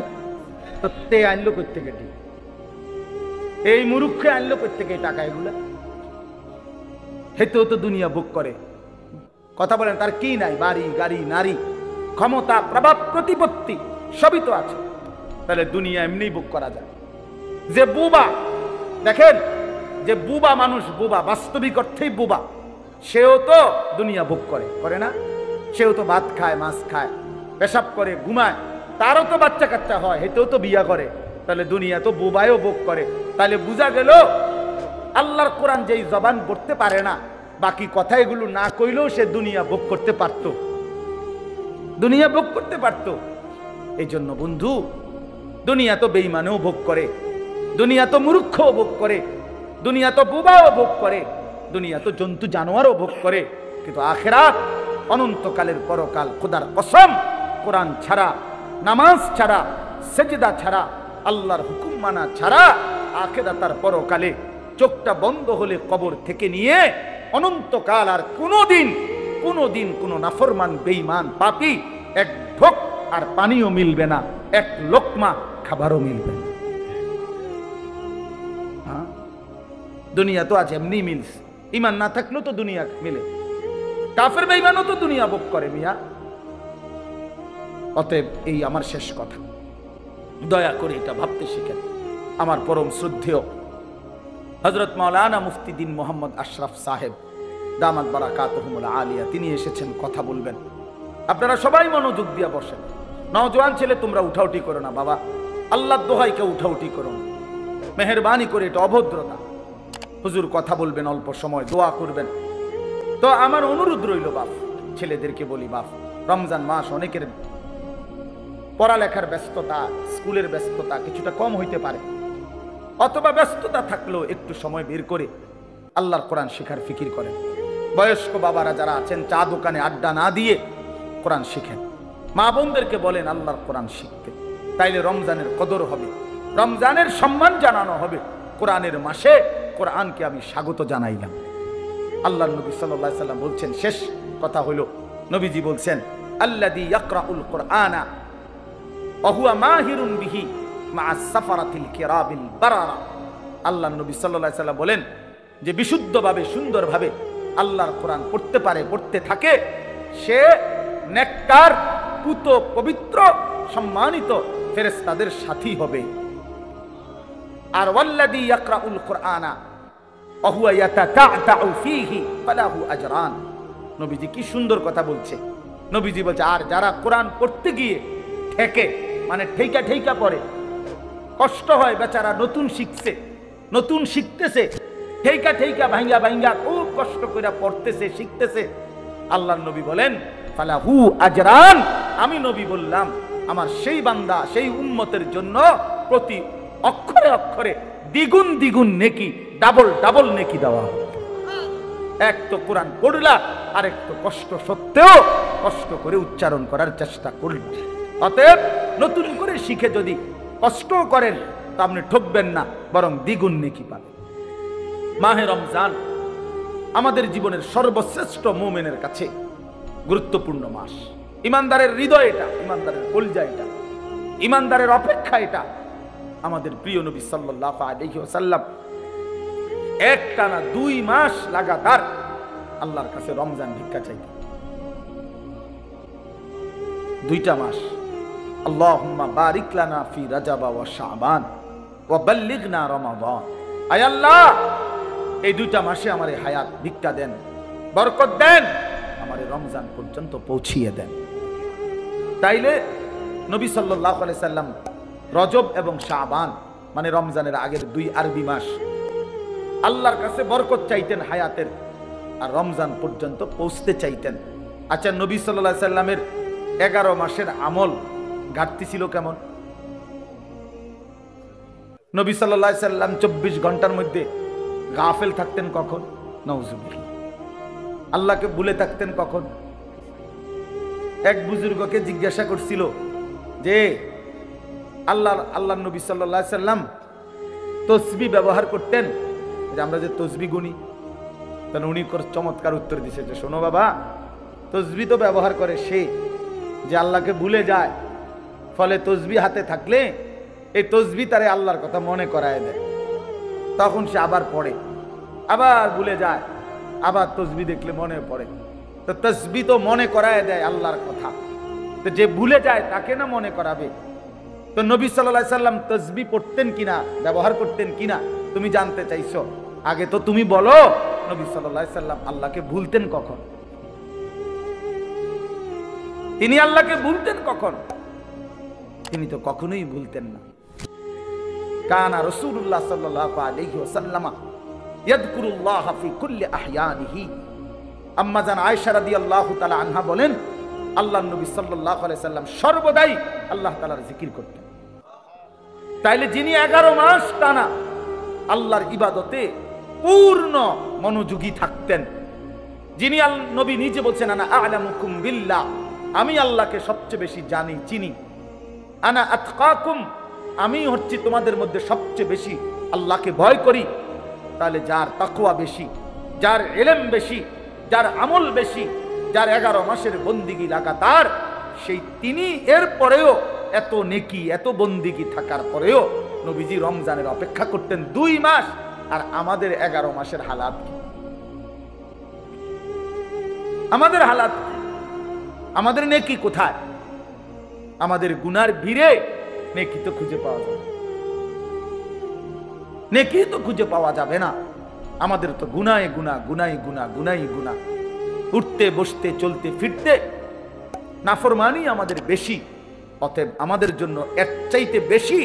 তো তে আনলো প্রত্যেকে, এই মূর্খে আনলো প্রত্যেকে টাকা, এগুলা হেতেও তো দুনিয়া বুক করে। কথা বলেন, তার কি নাই? বাড়ি, গাড়ি, নারী, ক্ষমতা, প্রভাব, প্রতিপত্তি সবই তো আছে। তাহলে দুনিয়া এমনি বুক করা যায়। যে বুবা, দেখেন, যে বুবা মানুষ, বুবা, বাস্তবিক অর্থেই বুবা, সেও তো দুনিয়া বুক করে, করে না? সেও তো ভাত খায়, মাছ খায়, পেশাব করে, ঘুমায়, তারও তো বাচ্চা কাচ্চা হয়, হেতেও তো বিয়া করে। তাহলে দুনিয়া তো বুবায়ও বুক করে। তাহলে বুঝা গেল আল্লাহর কোরআন যেই জবান পড়তে পারে না, বাকি কথা এগুলো না কইলেও সে দুনিয়া ভোগ করতে পারত, দুনিয়া ভোগ করতে পারত। এই জন্য বন্ধু, দুনিয়া তো বেঈমানেও ভোগ করে, দুনিয়া তো মূর্খও ভোগ করে, দুনিয়া তো বুবাও ভোগ করে, দুনিয়া তো জন্তু জানোয়ারও ভোগ করে, কিন্তু আখিরাত, অনন্তকালের পরকাল, খোদার কসম, কোরআন ছাড়া, নামাজ ছাড়া, সেজদা ছাড়া, আল্লাহর হুকুম মানা ছাড়া, আখিরাত আর পরকালে চোখটা বন্ধ হলে কবর থেকে নিয়ে অনন্তকাল আর কোনোদিন কোন নাফরমান, বেঈমান, পাপী এক ঢোক আর পানিও মিলবে না, এক লোকমা খাবারও মিলবে না। দুনিয়া তো আজ এমনি মিলস, ইমান না থাকলেও তো দুনিয়া মিলে, কাফের বেঈমানও তো দুনিয়া ভোগ করে মিয়া। অতএব এই আমার শেষ কথা, দয়া করে এটা ভাবতে শিখেন। আমার পরম শ্রদ্ধেয় হযরত মাওলানা মুফতি দ্বীন মোহাম্মদ আশরাফ সাহেব দামাত বারাকাতুহুমুল আলিয়া, তিনি এসেছেন, কথা বলবেন। আপনারা সবাই মনোযোগ দিয়ে বসেন। নওজোয়ান ছেলে, তোমরা উঠাউটি করো না বাবা, আল্লাহর দোহাই কেউ উঠাউটি করো না, মেহেরবানি করে, এটা অভদ্রতা। হুজুর কথা বলবেন, অল্প সময় দোয়া করবেন। তো আমার অনুরোধ রইল বাপ, ছেলেদেরকে বলি, বাপ, রমজান মাস, অনেকের পড়ালেখার ব্যস্ততা, স্কুলের ব্যস্ততা কিছুটা কম হইতে পারে, অথবা ব্যস্ততা থাকলেও একটু সময় বের করে আল্লাহর কোরআন শেখার ফিকির করেন। বয়স্ক বাবারা যারা আছেন, চা দোকানে আড্ডা না দিয়ে কোরআন শিখেন। মা বোনদেরকে বলেন আল্লাহর কোরআন শিখতে, তাইলে রমজানের কদর হবে, রমজানের সম্মান জানানো হবে। কোরআনের মাসে কোরআনকে আমি স্বাগত জানাইলাম। আল্লাহর নবী সাল্লাল্লাহু আলাইহি সাল্লাম বলছেন, শেষ কথা হলো, নবীজি বলছেন, আল্লাযী ইয়াকরাউল কুরআনা ওয়া হুয়া মাহিরুন বিহি মা'আস সাফারাতিল কিরামিল বারারা। আল্লাহর নবী সাল্লাল্লাহু আলাইহি সাল্লাম বলেন যে বিশুদ্ধভাবে, সুন্দরভাবে আল্লাহর কোরআন পড়তে পারে, পড়তে থাকে, সে নেককার, পুত, পবিত্র, সম্মানিত ফেরেশতাদের সাথী হবে। আর ওয়াল্লাযী ইয়াকরাউল কুরআনা ওয়া হুয়া ইয়াতাতাউ ফীহি ফালাহু আজরান। নবীজি কি সুন্দর কথা বলছে। নবীজি বলছে আর যারা কোরআন পড়তে গিয়ে ঠেকে, মানে ঠেকা ঠেকা পড়ে, কষ্ট হয় বেচারা, নতুন শিখছে, নতুন শিখতেছে, ঠেকা ঠেকা ভাঙ্গা ভাঙ্গা খুব কষ্ট করে পড়তেছে, শিখতেছে, আল্লাহর নবী বলেন ফালাহু আজরান, আমি নবী বললাম আমার সেই বান্দা, সেই উম্মতের জন্য প্রতি অক্ষরে অক্ষরে দ্বিগুণ দ্বিগুণ নেকি, ডাবল ডাবল নেকি দেওয়া হবে। এক তো কোরআন পড়লা, আরেক তো কষ্ট সত্ত্বেও কষ্ট করে উচ্চারণ করার চেষ্টা করল। অতএব নতুন করে শিখে যদি কষ্ট করেন তা আপনি ঠকবেন না, বরং দ্বিগুণ নেকি পাবেন। মাহে রমজান আমাদের জীবনের সর্বশ্রেষ্ঠ মুমিনের কাছে গুরুত্বপূর্ণ মাস। ইমানদারের হৃদয় এটা, ইমানদারের কলিজা এটা, ইমানদারের অপেক্ষা এটা। আমাদের প্রিয় নবী সাল্লাল্লাহু আলাইহি ওয়াসাল্লাম একটানা 2 মাস লাগাতার আল্লাহর কাছে রমজান ভিক্ষা চাইতেন। 2টা মাস। আল্লাহুম্মা বারিক লানা ফি রাজাব ওয়া শাবান ওয়া বাল্লিগনা রমাদান। আয় আল্লাহ, এই 2টা মাসে আমারে হায়াত ভিক্ষা দেন, বরকত দেন, আমারে রমজান পর্যন্ত পৌঁছিয়ে দেন। তাইলে নবী সাল্লাল্লাহু আলাইহি সাল্লাম রজব এবং শাবান মানে রমজানের আগের 2 আরবি মাস আল্লাহর কাছে বরকত চাইতেন হায়াতের, আর রমজান পর্যন্ত পৌঁছতে চাইতেন। আচ্ছা, নবী সাল্লাল্লাহু আলাইহি সাল্লামের 11 মাসের আমল ঘাটতি ছিল কেমন? নবী সাল্লাল্লাহু আলাইহি সাল্লাম 24 ঘন্টার মধ্যে গাফেল থাকতেন কখন? নাউজুবিল্লাহ। আল্লাহকে ভুলে থাকতেন কখন? এক বুজুর্গকে জিজ্ঞাসা করছিল যে আল্লাহ নবী সাল্লাল্লাহু আলাইহি সাল্লাম তসবিহ ব্যবহার করতেন, যে আমরা যে তসবিহ গুনি, তাহলে উনি চমৎকার উত্তর দিছে যে শোনো বাবা, তসবিহ তো ব্যবহার করে সে যে আল্লাহকে ভুলে যায়, ফলে তসবিহ হাতে থাকলে এই তসবিহ তারে আল্লাহর কথা মনে করায় দেয়, তখন সে আবার পড়ে, আবার ভুলে যায়, আবার তসবিহ দেখলে মনে পড়ে। তো তসবিহ তো মনে করায় দেয় আল্লাহর কথা, তো যে ভুলে যায় তাকে না মনে করাবে? তো নবী সাল্লাল্লাহু আলাইহি সাল্লাম তসবিহ পড়তেন কিনা, ব্যবহার করতেন কিনা তুমি জানতে চাইছো? আগে তো তুমি বলো, নবী সাল্লাল্লাহু আলাইহি সাল্লাম আল্লাহকে ভুলতেন কখন? তিনি আল্লাহকে ভুলতেন কখন? তিনি তো কখনোই ভুলতেন না। কানা রাসূলুল্লাহ সাল্লাল্লাহু আলাইহি ওয়াসাল্লাম ইয়াযকুরুল্লাহ ফি কুল্লি আহয়ানিহি। আম্মা জান আয়েশা রাদিয়াল্লাহু তাআলা আনহা বলেন, আল্লাহর নবী সাল্লাল্লাহু আলাইহি সাল্লাম সর্বদাই আল্লাহ তাআলার জিকির করতেন। তাইলে যিনি 11 মাস টানা আল্লাহর ইবাদতে পূর্ণ মনোযোগী থাকতেন, যিনি নবী নিজে বলছেন আনা আ'লামুকুম বিল্লাহ, আমি আল্লাহকে সবচেয়ে বেশি জানি চিনি, আনা আতকাকুম, আমি হচ্ছি তোমাদের মধ্যে সবচেয়ে বেশি আল্লাহকে ভয় করি। তাহলে যার তাকওয়া বেশি, যার ইলম বেশি, যার আমল বেশি, যার 11 মাসের বন্দিগি লাগাতার, সেই তিনি এর পরেও এত নেকি, এত বন্দিগি থাকার পরেও নবীজি রমজানের অপেক্ষা করতেন 2 মাস। আর আমাদের 11 মাসের হালাত কি? আমাদের হালাত কি? আমাদের নেকি কোথায়? আমাদের গুনার ভিড়ে নেকি তো খুঁজে পাওয়া যাবে, নেকি তো খুঁজে পাওয়া যাবে না। আমাদের তো গুনায় গুনাহ, গুনাই গুনাহ, গুনাই গুনাহ, উঠতে বসতে চলতে ফিরতে নাফরমানি আমাদের বেশি। অতএব আমাদের জন্য এর চাইতে বেশি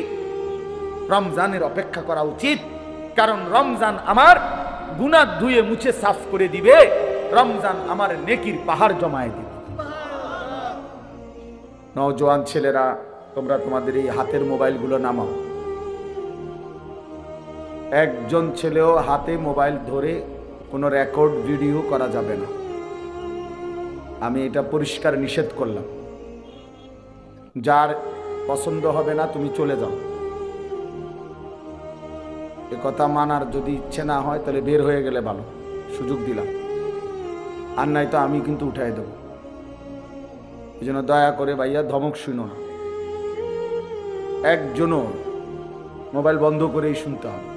রমজানের অপেক্ষা করা উচিত, কারণ রমজান আমার গুনাহ ধুয়ে মুছে সাফ করে দিবে, রমজান আমার নেকির পাহাড় জমায়ে দিবে। নওজোয়ান ছেলেরা, তোমরা তোমাদের এই হাতের মোবাইলগুলো নামাও। একজন ছেলেও হাতে মোবাইল ধরে কোনো রেকর্ড ভিডিও করা যাবে না। আমি এটা পরিষ্কার নিষেধ করলাম। যার পছন্দ হবে না তুমি চলে যাও, এ কথা মানার যদি ইচ্ছে না হয় তাহলে বের হয়ে গেলে ভালো, সুযোগ দিলাম। আর নাই তো আমি কিন্তু উঠাই দেব। এই জন্য দয়া করে ভাইয়া ধমক শুনো না, একজনও মোবাইল বন্ধ করেই শুনতে হবে।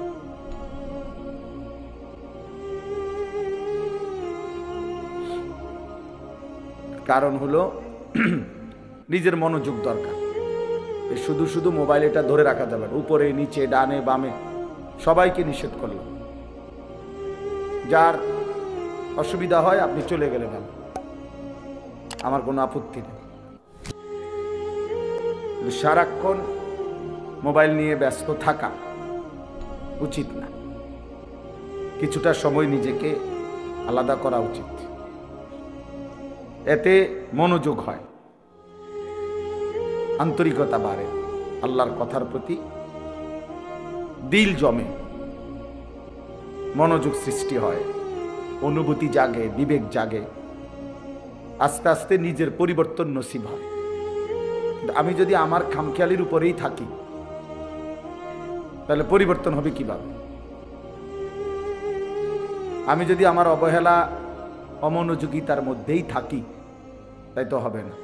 কারণ হলো নিজের মনোযোগ দরকার। শুধু শুধু মোবাইল এটা ধরে রাখা যাবে না, উপরে নিচে ডানে বামে সবাইকে নিষেধ করলাম। যার অসুবিধা হয় আপনি চলে গেলে ভালো, আমার কোনো আপত্তি নেই। সারাক্ষণ মোবাইল নিয়ে ব্যস্ত থাকা উচিত না, কিছুটা সময় নিজেকে আলাদা করা উচিত। এতে মনোযোগ হয়, আন্তরিকতা বাড়ে, আল্লাহর কথার প্রতি দিল জমে, মনোযোগ সৃষ্টি হয়, অনুভূতি জাগে, বিবেক জাগে, আস্তে আস্তে নিজের পরিবর্তন নসিব হয়। আমি যদি আমার খামখেয়ালির উপরেই থাকি তাহলে পরিবর্তন হবে কিভাবে? আমি যদি আমার অবহেলা অমনোযোগিতার মধ্যেই থাকি তাই তো হবে না।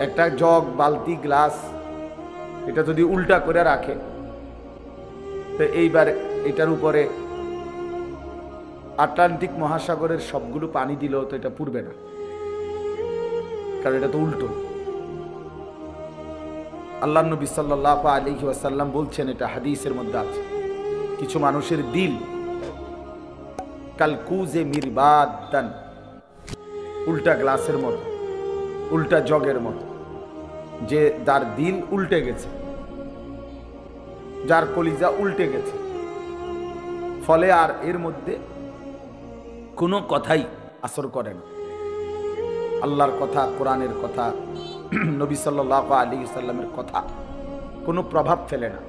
একটা জগ, বালতি, গ্লাস এটা যদি উল্টা করে রাখে তো এইবার এটার উপরে আটলান্টিক মহাসাগরের সবগুলো পানি দিলেও তো এটা পুড়বে না, কারণ এটা তো উল্টো। আল্লাহ নবী সাল্লাল্লাহু আলাইহি ওয়াসাল্লাম বলছেন, এটা হাদিসের মধ্যে আছে, কিছু মানুষের দিল কালকুজে মিরবাদান, উল্টা গ্লাসের মতো, উল্টা জগের মতো, যে যার দিল উল্টে গেছে, যার কলিজা উল্টে গেছে, ফলে আর এর মধ্যে কোনো কথাই আসর করে না। আল্লাহর কথা, কোরআনের কথা, নবী সাল্লাল্লাহু আলাইহি সাল্লামের কথা কোনো প্রভাব ফেলে না,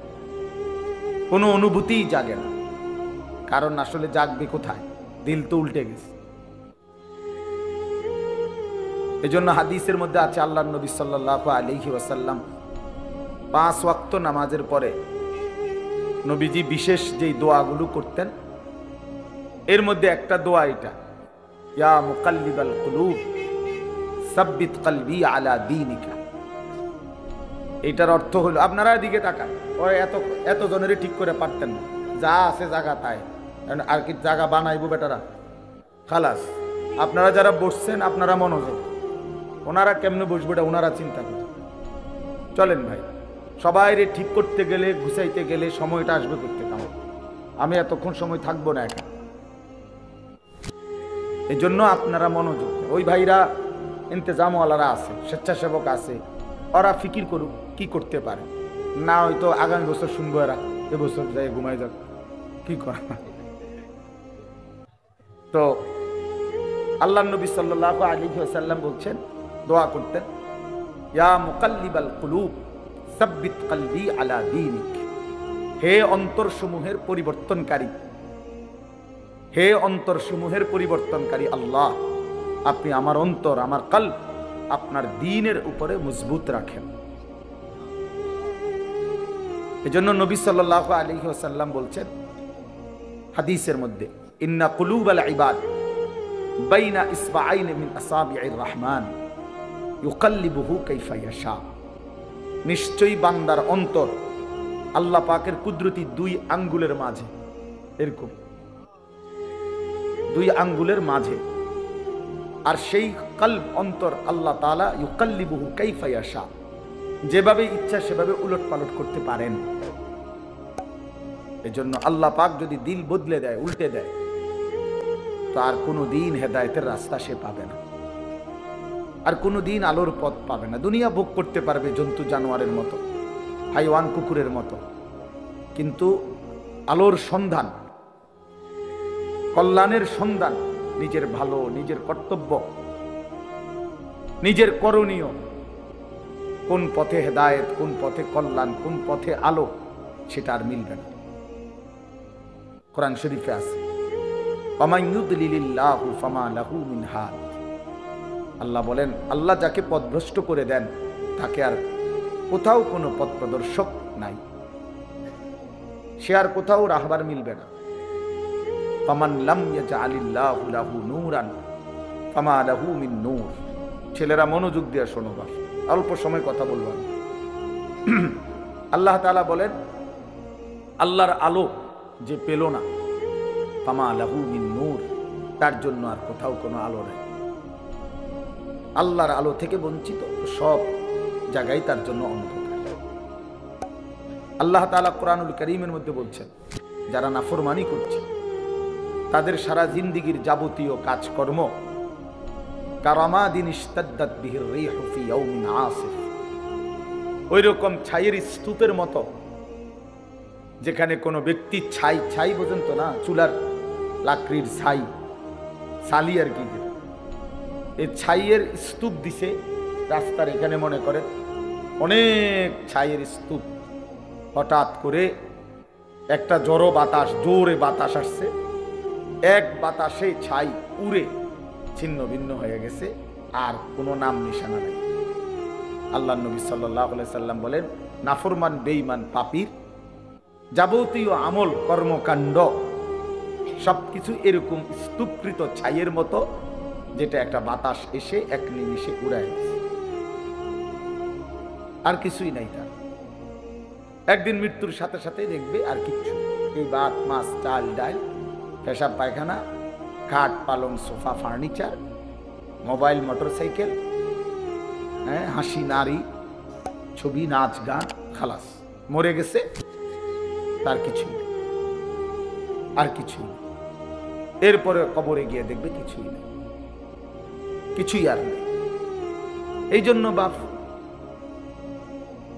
কোনো অনুভূতিই জাগে না। কারণ আসলে জাগবে কোথায়? দিল তো উল্টে গেছে। এজন্য হাদিসের মধ্যে আছে, আল্লাহর নবী সাল্লাল্লাহু আলাইহি ওয়াসাল্লাম 5 ওয়াক্ত নামাজের পরে নবীজি বিশেষ যেই দোয়াগুলো করতেন, এর মধ্যে একটা দোয়া এটা, ইয়া মুকাল্লিবাল কুলুব সাব্বিত কলবি আলা দীনিকা। এটার অর্থ হলো, আপনারা দিকে তাকান, ওরা এত জনেরই ঠিক করে পারতেন না, যা আছে জায়গা তাই, আর কি জায়গা বানাইবো বেটারা, খালাস। আপনারা যারা বসছেন আপনারা মনোযোগ, ওনারা কেমনে বসবে এটা ওনারা চিন্তা করেন। চলেন ভাই, সবাই রে ঠিক করতে গেলে, গুছাইতে গেলে সময়টা আসবে করতে, কাম আমি এতক্ষণ সময় থাকবো না একা। এই জন্য আপনারা মনোযোগ, ওই ভাইরা ইন্তেজামওয়ালারা আছে, স্বেচ্ছাসেবক আছে, ওরা ফিকির করুক কি করতে পারে, না হয়তো আগামী বছর শুনবো এরা এবছর যাই ঘুমাই যাক, কি করা। তো আল্লাহ নবী সাল্লাল্লাহু আলাইহি ওয়াসাল্লাম বলছেন, দোয়া করতেন, ইয়া মুকাল্লিবাল কুলুব সাব্বিত কলবি আলা দীনিক। হে অন্তরসমূহের পরিবর্তনকারী, হে অন্তরসমূহের পরিবর্তনকারী আল্লাহ, আপনি আমার অন্তর, আমার কলব আপনার দ্বীনের উপরে মজবুত রাখেন। এজন্য নবী সাল্লাল্লাহু আলাইহি ওয়াসাল্লাম বলছেন হাদিসের মধ্যে, ইন্না কুলুবাল ইবাদ বাইনা ইসবাআইন মিন আসাবি'ir রহমান ইউকাল্লিবুহু কাইফা ইয়াশা। নিশ্চয়ই বান্দার অন্তর আল্লাহ পাকের কুদরতি 2 আঙ্গুলের মাঝে, এরকম 2 আঙ্গুলের মাঝে, আর সেই কলব, অন্তর আল্লাহ তাআলা ইউকাল্লিবুহু কাইফা ইয়াশা, যেভাবে ইচ্ছা সেভাবে উলট পালট করতে পারেন। এজন্য আল্লাহ পাক যদি দিল বদলে দেয়, উল্টে দেয়, তো আর কোনো দিন হেদায়েতের রাস্তা সে পাবে না, আর কোনো দিন আলোর পথ পাবে না। দুনিয়া ভোগ করতে পারবে জন্তু জানোয়ারের মতো, হাইওয়ান কুকুরের মতো, কিন্তু আলোর সন্ধান, কল্যাণের সন্ধান, নিজের ভালো, নিজের কর্তব্য, নিজের করণীয়, কোন পথে হেদায়েত, কোন পথে কল্যাণ, কোন পথে আলো, সেটা আর মিলবে না। কোরআন শরীফে আছে, ওয়ামান ইউদলিলিল্লাহু ফামা লাহু মিন হাদ। আল্লাহ বলেন, আল্লাহ যাকে পথভ্রষ্ট করে দেন তাকে আর কোথাও কোনো পথ প্রদর্শক নাই, সে আর কোথাও রাহবার মিলবে না। ফামান লাম ইয়াজআলিল্লাহু লাহু নূরান ফামা লাহু মিন নূর। ছেলেরা মনোযোগ দিয়ে শোনো, বা অল্প সময় কথা বলবো। আল্লাহ তাআলা বলেন, আল্লাহর আলো যে পেল না, ফামা লাহু মিন নূর, তার জন্য আর কোথাও কোনো আলো নাই। আল্লাহর আলো থেকে বঞ্চিত, সব জায়গায় তার জন্য অন্ধকার। আল্লাহ তাআলা কোরআনুল কারীমের মধ্যে বলছেন, যারা নাফরমানি করছে তাদের সারা জিন্দেগীর যাবতীয় কাজকর্ম কারামাদিন ইশতাদ্দাত বিহির রিহু ফি ইয়াউমিন আসিফ, ওই রকম ছাইয়ের স্তূপের মতো, যেখানে কোনো ব্যক্তি ছাই, ছাই বোঝেন তো না, চুলার লাকড়ির ছাই, সালি আর কি, এই ছাইয়ের স্তূপ দিছে রাস্তার এখানে, মনে করে অনেক ছাইয়ের স্তূপ, হঠাৎ করে একটা জড়ো বাতাস, জোরে বাতাস আসছে, এক বাতাসে ছাই উড়ে ছিন্ন ভিন্ন হয়ে গেছে, আর কোনো নাম নিশানা নেই। আল্লাহ নবী সাল্লাল্লাহু আলাইহি সাল্লাম বলেন, নাফরমান বেঈমান পাপীর যাবতীয় আমল কর্মকাণ্ড সবকিছু এরকম স্তূপকৃত ছাইয়ের মতো, যেটা একটা বাতাস এসে এক নিমিষে উড়ায় গেছে, আর কিছুই নাই তার। একদিন মৃত্যুর সাথে সাথে দেখবে আর কিচ্ছু, এই ভাত মাছ চাল ডাল, পেশাব পায়খানা, খাট পালং সোফা ফার্নিচার, মোবাইল মোটরসাইকেল, হ্যাঁ, হাসি নারী, ছবি নাচ গান, খালাস, মরে গেছে, তার কিছুই নেই, আর কিছুই নেই। এরপরে কবরে গিয়ে দেখবে কিছুই নেই, কিছুই আর নেই। এই জন্য বাপ,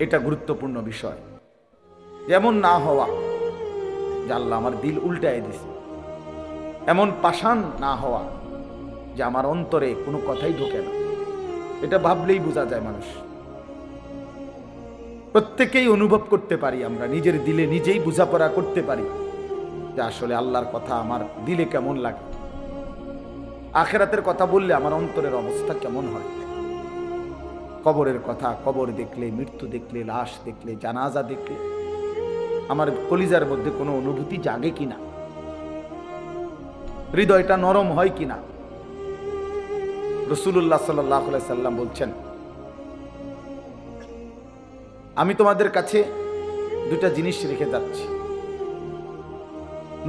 এটা গুরুত্বপূর্ণ বিষয়, যেমন না হওয়া যে আল্লাহ আমার দিল উল্টায় দিছে, এমন পাষাণ না হওয়া যে আমার অন্তরে কোনো কথাই ঢোকে না। এটা ভাবলেই বোঝা যায় মানুষ, প্রত্যেকেই অনুভব করতে পারি, আমরা নিজের দিলে নিজেই বোঝাপড়া করতে পারি যে আসলে আল্লাহর কথা আমার দিলে কেমন লাগে, আখিরাতের কথা বললে আমার অন্তরের অবস্থা কেমন হয়। কবরের কথা, কবর দেখলে, মৃত্যু দেখলে, লাশ দেখলে, জানাজা দেখলে আমার কলিজার মধ্যে কোনো অনুভূতি জাগে কিনা, হৃদয়টা নরম হয় কিনা। রাসূলুল্লাহ সাল্লাল্লাহু আলাইহি সাল্লাম বলছেন, আমি তোমাদের কাছে দুটা জিনিস রেখে যাচ্ছি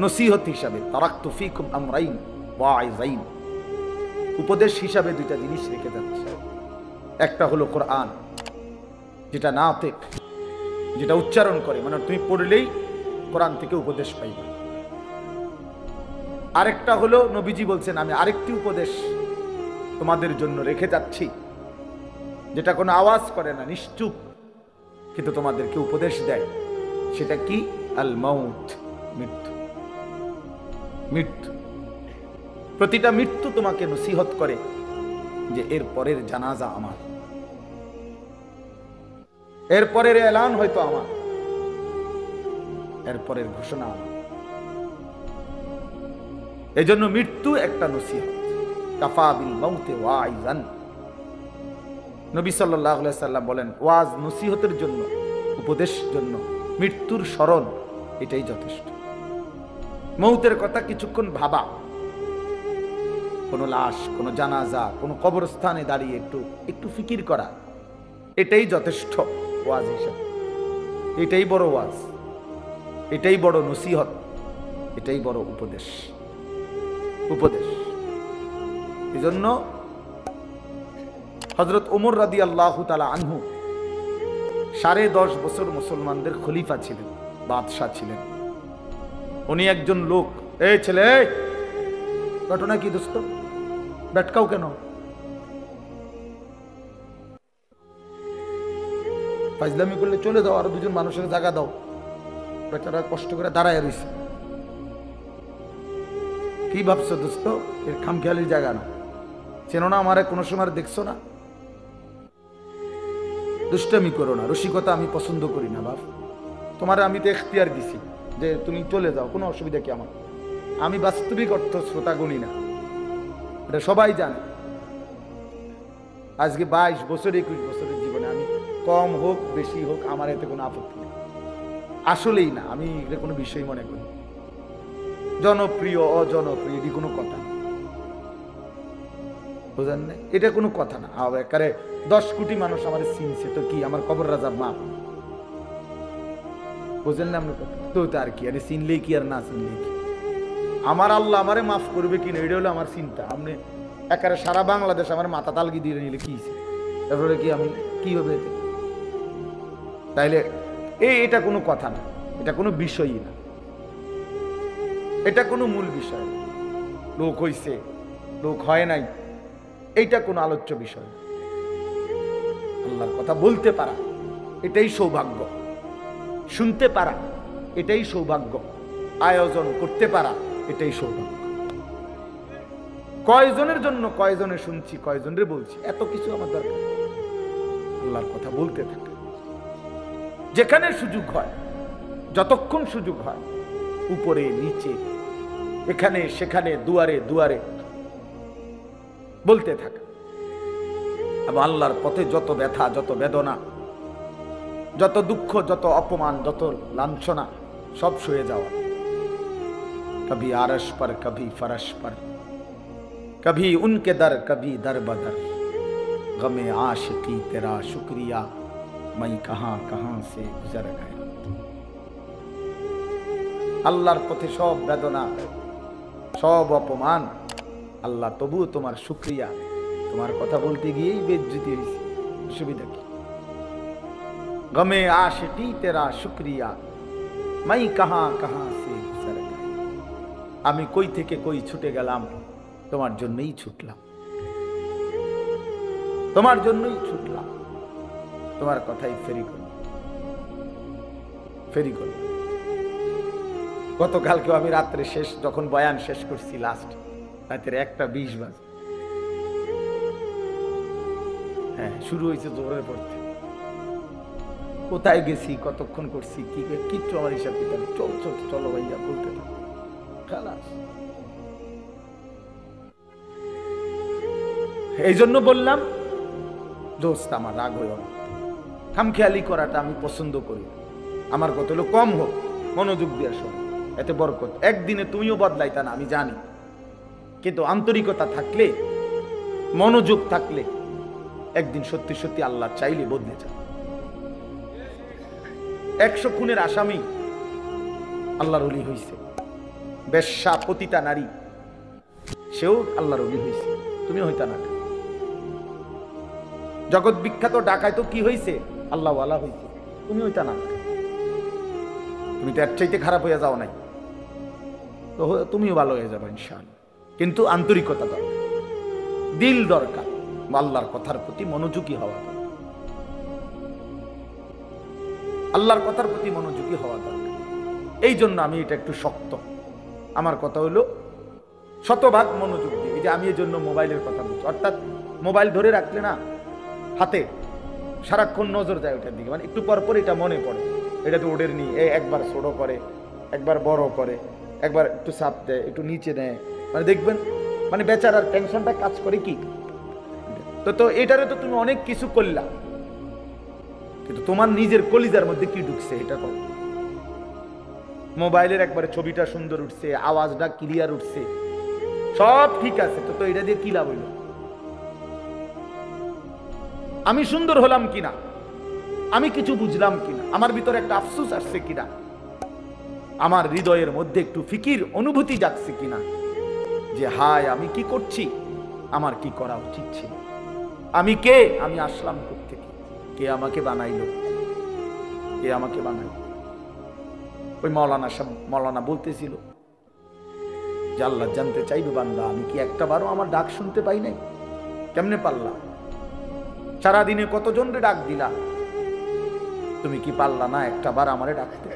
নসিহত হিসাবে, তারাকতু ফীকুম আমরাইন ওয়াইযাইন, উপদেশ হিসাবে দুইটা জিনিস রেখে যাচ্ছি। একটা হলো কোরআন, যেটা নাতিক, যেটা উচ্চারণ করে, মানে তুমি পড়লেই কোরআন থেকে উপদেশ পাইবে। আরেকটা হলো নবীজি বলছেন, আমি আরেকটি উপদেশ তোমাদের জন্য রেখে যাচ্ছি, যেটা কোনো আওয়াজ করে না, নিশ্চুপ, কিন্তু তোমাদেরকে উপদেশ দেয়। সেটা কি? আল মাউত, মৃত্যু। মৃত্যু, প্রতিটা মৃত্যু তোমাকে নসিহত করে যে এর পরের জানাজা আমার, এর পরের এলান হয়তো আমার, এর পরের ঘোষণা আমার। এজন্য মৃত্যু একটা নসিহত। কাফা বিল মাউতি ওয়াইজান, নবী সাল্লাল্লাহু আলাইহি সাল্লাম বলেন, ওয়াজ নসিহতের জন্য, উপদেশ জন্য মৃত্যুর স্মরণ এটাই যথেষ্ট। মৌতের কথা কিছুক্ষণ ভাবা, কোনো লাশ, কোনো জানাজা, কোনো কবরস্থানে দাঁড়িয়ে একটু একটু ফিকির করা, এটাই যথেষ্ট ওয়াজ হিসাবে। এটাই বড় ওয়াজ, এটাই বড় নসিহত, এটাই বড় উপদেশ। উপদেশ এজন্য হযরত ওমর রাদিয়াল্লাহু তাআলা আনহু 10.5 বছর মুসলমানদের খলিফা ছিলেন, বাদশাহ ছিলেন। উনি একজন লোক, এই ছেলে, ঘটনা কি দোস্ত, ব্যাটকাও কেন? ফাজলামি করলে চলে যাও, আরো দুজন মানুষের জায়গা দাও, বেচারা কষ্ট করে দাঁড়ায় রয়েছে। কি ভাবছো দোস্ত? এর খামখেয়ালির জায়গা না, চেনো না আমারে, কোনো সময় দেখছো না? দুষ্টামি করো না, রসিকতা আমি পছন্দ করি না বাপ। তোমার আমি তো এখতিয়ার দিছি যে তুমি চলে যাও, কোনো অসুবিধা কি আমার? আমি বাস্তবিক অর্থ শ্রোতা গুনি না, এটা সবাই জানে। আজকে 22 বছর 21 বছরের জীবনে আমি কম হোক বেশি হোক আমার এতে কোনো আপত্তি নেই, আসলেই না, আমি এটা কোনো বিষয় মনে করি। জনপ্রিয় অজনপ্রিয় এটি কোনো কথা না, বুঝেন না? এটা কোনো কথা না। একারে 10 কোটি মানুষ আমার চিনছে তো কি, আমার কবর রাজার মা, বুঝেন না? আপনি তো আর কি, আরে চিনলেই কি আর না চিনলেই কি, আমার আল্লাহ আমারে মাফ করবে কিনা এটা হলো আমার চিন্তা। আপনি একারে সারা বাংলাদেশ আমার মাথা তালগি দিয়ে নিলে কি, তারপরে কি আমি কি হবে এতে? তাইলে এটা কোনো কথা না, এটা কোনো বিষয়ই না, এটা কোনো মূল বিষয় না। লোক হইছে, লোক হয় নাই, এইটা কোনো আলোচ্য বিষয় না। আল্লাহর কথা বলতে পারা এটাই সৌভাগ্য, শুনতে পারা এটাই সৌভাগ্য, আয়োজন করতে পারা এটাই সৌভাগ্য। কয়জনের জন্য কয়জনে শুনছি, কয়জনের বলছি, এত কিছু আমার দরকার। আল্লাহর কথা বলতে থাকে, যেখানে সুযোগ হয়, যতক্ষণ সুযোগ হয়, উপরে নিচে, এখানে সেখানে, দুয়ারে দুয়ারে বলতে থাকে। এবং আল্লাহর পথে যত ব্যথা, যত বেদনা, যত দুঃখ, যত অপমান, যত লাঞ্ছনা, সব সয়ে যাওয়া। কবি আরশ পর, কবি ফরশ পর, कभी उनके दर कभी दर बदर, गमे आशिकी तेरा शुक्रिया, मैं कहां कहां से गुजर गया। আল্লাহর পথে সব বেদনা, সব অপমান, আল্লাহ তবুও তোমার শুকরিয়া। তোমার কথা বলতে গিয়েই বেজ্জতি হয়েছে, অসুবিধা কি? গমে আশিকি তেরা শুকরিয়া, मैं कहां कहां से गुजर गया। আমি কই থেকে কই ছুটে গেলাম, তোমার জন্যই ছুটলাম, তোমার জন্যই ছুটলাম, তোমার কথাই ফেরি করলাম, ফেরি করলাম। গতকালকেও আমি রাত্রে শেষ যখন বয়ান শেষ করছি, লাস্ট রাতের 1:20 বাজে, হ্যাঁ শুরু হয়েছে জোরে পড়তে। কোথায় গেছি, কতক্ষণ করছি, কি কিচ্ছু আমার হিসাব কিতাব, চলো ভাইয়া বলতে থাকো, খালাস। এই জন্য বললাম দোস্ত, আমার রাগ হইও না, খামখেয়ালি করাটা আমি পছন্দ করি। আমার কথা হলো কম হোক, মনোযোগ দিয়ে শোনো, এতে বরকত। একদিনে তুমিও বদলাইতা না আমি জানি, কিন্তু আন্তরিকতা থাকলে, মনোযোগ থাকলে, একদিন সত্যি সত্যি আল্লাহ চাইলে বদলে যাবে। 100 খুনের আসামি আল্লাহর ওলি হইছে, বেশ্যা পতিতা নারী সেও আল্লাহর ওলি হইছে, তুমি হইতা না। জগৎ বিখ্যাত ডাকাইতো কি হইছে, আল্লাহ ওয়ালা হইছে, তুমি হইতা না। তুমি তো এর চাইতে খারাপ হয়ে যাও নাই, তো তুমিও ভালো হয়ে যাবে ইনশাআল্লাহ। কিন্তু আন্তরিকতা দরকার, দিল দরকার, আল্লাহর কথার প্রতি মনোযোগী হওয়া দরকার, আল্লাহর কথার প্রতি মনোযোগী হওয়া দরকার। এই জন্য আমি এটা একটু শক্ত, আমার কথা হলো শতভাগ মনোযোগ দিয়ে। এই যে আমি এই জন্য মোবাইলের কথা বলছি, অর্থাৎ মোবাইল ধরে রাখলে না হাতে সারাক্ষণ নজর যায় ওটার দিকে, মানে একটু পর পর এটা মনে পড়ে, এটা তো ওদের নিয়ে একবার ছোট করে, একবার বড় করে, একবার একটু চাপ দেয়, একটু নিচে নেয়, মানে দেখবেন মানে বেচারার টেনশনটা কাজ করে কি। তো এটারে তো তুমি অনেক কিছু করলা, কিন্তু তোমার নিজের কলিজার মধ্যে কি ঢুকছে এটা কর। মোবাইলের একবারে ছবিটা সুন্দর উঠছে, আওয়াজটা ক্লিয়ার উঠছে, সব ঠিক আছে, তো এটা দিয়ে কি লাভ হইল? আমি সুন্দর হলাম কিনা, আমি কিছু বুঝলাম কিনা, আমার ভিতরে একটা আফসোস আসছে কিনা, আমার হৃদয়ের মধ্যে একটু ফিকির অনুভূতি জাগছে কিনা, যে হায় আমি কি করছি, আমার কি করা উচিত ছিল, আমি কে, আমি আসলাম কোত্থেকে, কে আমাকে বানাইলো, কে আমাকে বানাইলো। ওই মৌলানা বলতেছিল যে আল্লাহ জানতে চাইবে বান্দা আমি কি একটা বারও আমার ডাক শুনতে পাই নাই? কেমনে পারলা? সারাদিনে কতজনরে ডাক দিলা, তুমি কি পারলা না একটা বার আমারে ডাকতে?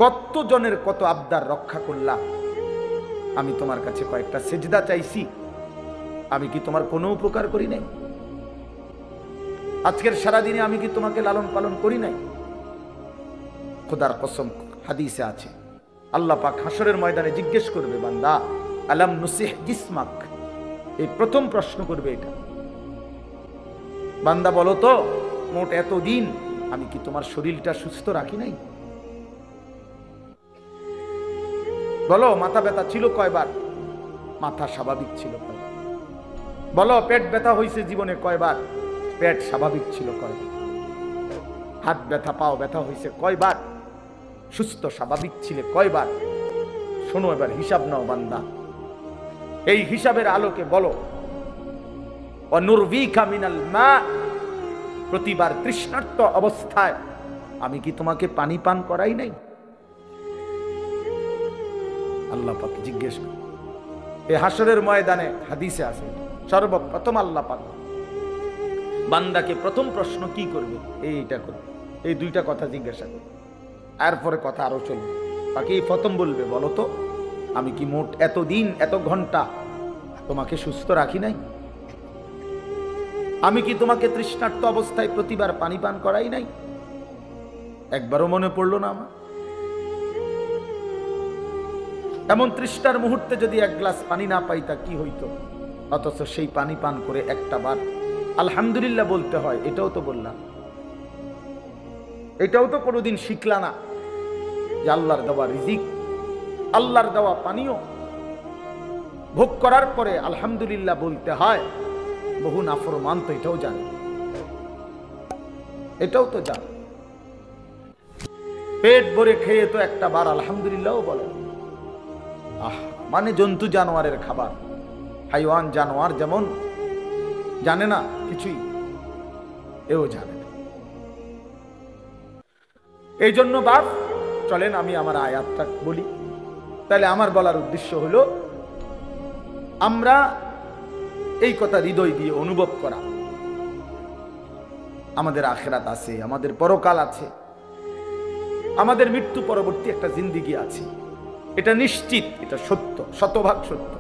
কতজনের কত আবদার রক্ষা করলা, আমি তোমার কাছে কয়েকটা সেজদা চাইছি, আমি কি তোমার কোনো উপকার করি নাই? আজকের সারাদিনে আমি কি তোমাকে লালন পালন করি নাই? খোদার কসম হাদিসে আছে, আল্লাহ পাক হাসরের ময়দানে জিজ্ঞেস করবে, বান্দা আলাম নুসিহ জিসমাক, এই প্রথম প্রশ্ন করবে এটা। বান্দা বলো তো, মোট এতদিন আমি কি তোমার শরীরটা সুস্থ রাখি নাই? বলো মাথা ব্যথা ছিল কয়বার? মাথা স্বাভাবিক ছিল কয়বার? বলো পেট ব্যথা হয়েছে জীবনে কয়বার? পেট স্বাভাবিক ছিল কয়বার? হাত ব্যথা পাও ব্যথা হয়েছে কয়বার? সুস্থ স্বাভাবিক ছিলে কয়বার? শোনো এবার হিসাব নাও বান্দা, এই হিসাবের আলোকে বলো। প্রতিবার তৃষ্ণার্ত অবস্থায় আমি কি তোমাকে পানি পান করাই নাই? আল্লাহ পাক জিজ্ঞেস করে। এই হাসরের ময়দানে হাদিসে আছে, সর্বপ্রথম আল্লাহ পাক বান্দাকে প্রথম প্রশ্ন কি করবে? এইটা করবে, এই দুইটা কথা জিজ্ঞাসা করবে। এরপরে কথা আরো চলবে। বাকি প্রথম বলবে, বলো তো আমি কি মোট এতদিন এত ঘন্টা তোমাকে সুস্থ রাখি নাই? আমি কি তোমাকে তৃষ্ণার্ত অবস্থায় প্রতিবার পানি পান করাই নাই? একবারও মনে পড়লো না আমার? এমন তৃষ্ণার মুহূর্তে যদি এক গ্লাস পানি না পাইতা কি হইতো? অথচ সেই পানি পান করে একটা বার আলহামদুলিল্লাহ বলতে হয়, এটাও তো বললাম। এটাও তো কোনোদিন শিখলা না যে আল্লাহর দেওয়া রিজিক, আল্লাহর দেওয়া পানীয় ভোগ করার পরে আলহামদুলিল্লাহ বলতে হয়। বহু নাফরমান তো এটাও জানে, এটাও তো জানে। পেট ভরে খেয়ে তো একটা বার আলহামদুলিল্লাহও বলে। মানে জন্তু জানোয়ারের খাবার, হাইওয়ান জানোয়ার যেমন জানে না কিছুই, এও জানে না। এই জন্য বাপ চলেন আমি আমার আয়াতটা বলি। তাহলে আমার বলার উদ্দেশ্য হলো আমরা এই কথা হৃদয় দিয়ে অনুভব করা, আমাদের আখিরাত আছে, আমাদের পরকাল আছে, আমাদের মৃত্যু পরবর্তী একটা জিন্দেগি আছে। এটা নিশ্চিত, এটা সত্য, শতভাগ সত্য।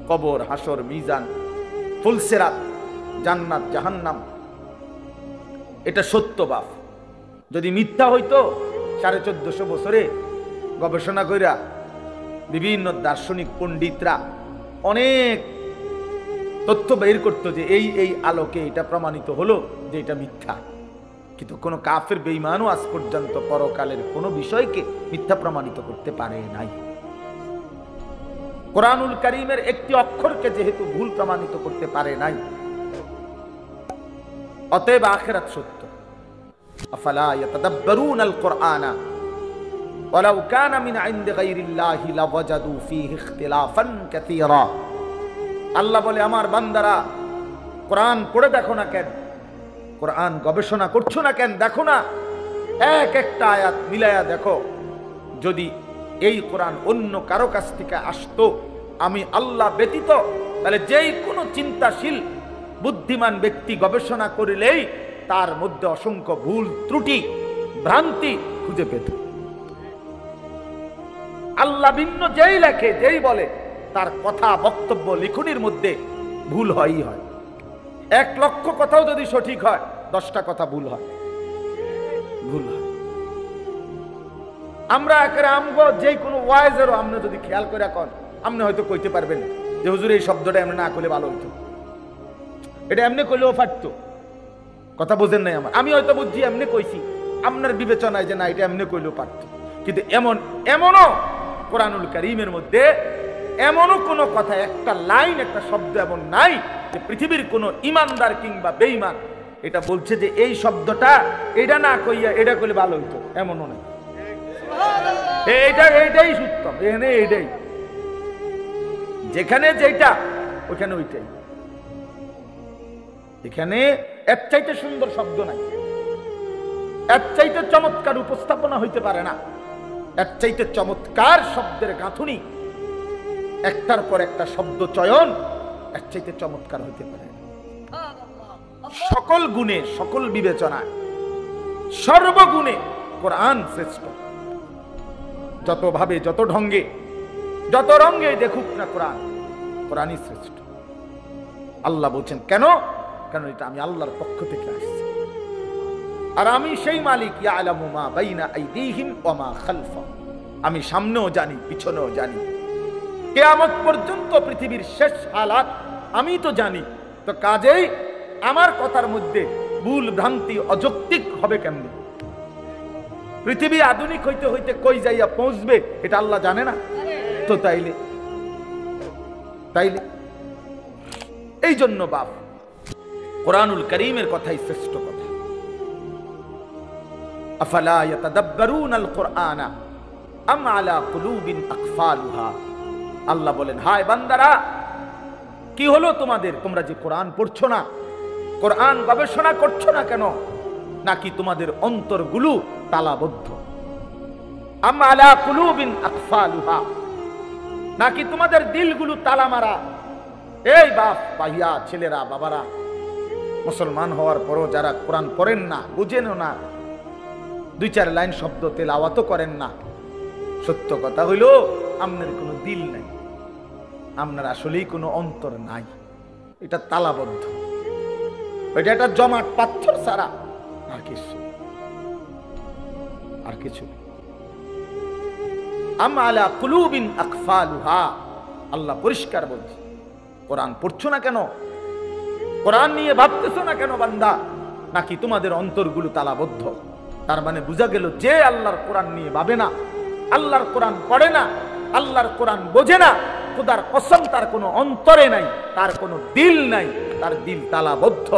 কবর, হাসর, মিজান, ফুলসেরাত, জান্নাত, জাহান্নাম, এটা সত্য বাপ। যদি মিথ্যা হইতো 1450 বছরে গবেষণা কইরা বিভিন্ন দার্শনিক পণ্ডিতরা অনেক তথ্য বের করতো যে এই এই আলোকে এটা প্রমাণিত হলো যে এটা মিথ্যা। কিন্তু কোনো কাফের বেঈমানও আজ পর্যন্ত পরকালের কোনো বিষয়কে মিথ্যা প্রমাণিত করতে পারে নাই। কোরআনুল কারীমের একটি অক্ষরকে যেহেতু ভুল প্রমাণিত করতে পারে নাই, অতএব আখিরাত সত্য। আফালা ইয়াতাদাব্বারুনাল কুরআনা ওয়ালাউ কানা মিন ইনদি গায়রিল্লাহি লাওয়াজাদু ফীহি ইখতিলাফান কাসীরা। আল্লাহ বলে, আমার বান্দারা কোরআন পড়ে দেখো না কেন, কোরআন গবেষণা করছো না কেন? দেখো না, এক একটা আয়াত মিলায়া দেখো। যদি এই কোরআন অন্য কারো কাছ থেকে আসতো আমি আল্লাহ ব্যতীত, তাহলে যেই কোনো চিন্তাশীল বুদ্ধিমান ব্যক্তি গবেষণা করিলেই তার মধ্যে অসংখ্য ভুল ত্রুটি ভ্রান্তি খুঁজে পেত। আল্লাহ ভিন্ন যেই লেখে, যেই বলে, তার কথা বক্তব্য লিখনির মধ্যে ভুল হয়ই হয়। 1 লক্ষ কথাও যদি সঠিক হয়, 10টা কথা ভুল হয়, ভুল হয়। আমরা একেবারে আমগো যে কোনো ওয়াইজেরও আপনি যদি খেয়াল করে কন, আপনি হয়তো কইতে পারবেন যে হুজুর এই শব্দটা এমনি না করলে ভালো হইতো, এটা এমনি কইলেও পারতো। কথা বোঝেন নাই আমার? আমি হয়তো বুঝছি এমনি কইছি, আপনার বিবেচনায় যে না এটা এমনি কইলেও পারতো। কিন্তু এমনও কোরআনুল কারীমের মধ্যে এমনও কোনো কথা, একটা লাইন, একটা শব্দ এমন নাই যে পৃথিবীর কোনো ইমানদার কিংবা বেঈমান এটা বলছে যে এই শব্দটা এটা না কইয়া এটা কইলে ভালো হইতো, এমনও নাই। এইটাই সত্য, এখানে এইটাই, যেখানে যেটা ওইখানে ওইটাই। এখানে এর চাইতে সুন্দর শব্দ নাই, এর চাইতে চমৎকার উপস্থাপনা হইতে পারে না, এর চাইতে চমৎকার শব্দের গাঁথুনি, একটার পর একটা শব্দ চয়ন এর চাইতে চমৎকার হইতে পারে। সকল গুণে, সকল বিবেচনায়, সর্বগুণে কোরআন শ্রেষ্ঠ। যত ভাবে, যত ঢঙ্গে, যত রঙ্গে দেখুক না কোরআন, কোরআনই শ্রেষ্ঠ। আল্লাহ বলছেন কেন? কারণ এটা আমি আল্লাহর পক্ষ থেকে আসছি, আর আমি সেই মালিক, ইয়ালামু মা বাইনা আইদিহিম ওয়া মা খালফাহুম। আমি সামনেও জানি, পিছনেও জানি, কিয়ামত পর্যন্ত পৃথিবীর শেষ হালাত আমি তো জানি। তো কাজেই আমার কথার মধ্যে ভুল ভ্রান্তি অযৌক্তিক হবে কেমনে? পৃথিবী আধুনিক হইতে হইতে কই যাইয়া পৌঁছবে এটা আল্লাহ জানে না? তো তাইলে এই জন্য বাপ কোরআনুল কারীমের কথাই শ্রেষ্ঠ কথা। আফালা ইয়াতাদাব্বারুনাল কুরআনা আম আলা কুলুবিন আকফালুহা। আল্লাহ বলেন, হায় বান্দারা, কি হলো তোমাদের? তোমরা যে কোরআন পড়ছো না, কোরআন গবেষণা করছো না কেন? নাকি তোমাদের অন্তরগুলো তালাবদ্ধ? আম আলা কুলুবিন আকফালুহা, নাকি তোমাদের দিলগুলো তালা মারা? এই বাপ ভাইয়া, ছেলেরা, বাবারা, মুসলমান হওয়ার পরও যারা কোরআন পড়েন না, বুঝেনও না, 2-4 লাইন শব্দ তেলাওয়াতও করেন না, সত্য কথা হইল আপনার কোনো দিল নাই, আপনার আসলেই কোনো অন্তর নাই। এটা তালাবদ্ধ, এটা একটা জমাট পাথর ছাড়া আর কিছু, আর কিছু। আম আলা কুলুবিন আকফালুহা, আল্লাহ পরিষ্কার বলছে। কোরআন পড়ছো না কেন? কোরআন নিয়ে ভাবতেছো না কেন বান্দা? নাকি তোমাদের অন্তরগুলো তালাবদ্ধ? তার মানে বোঝা গেল যে আল্লাহর কোরআন নিয়ে ভাবে না, আল্লাহর কোরআন পড়ে না, আল্লাহর কোরআন বোঝে না, খোদার কসম তার কোনো অন্তরে নাই, তার কোনো দিল নাই, তার দিল তালাবদ্ধ,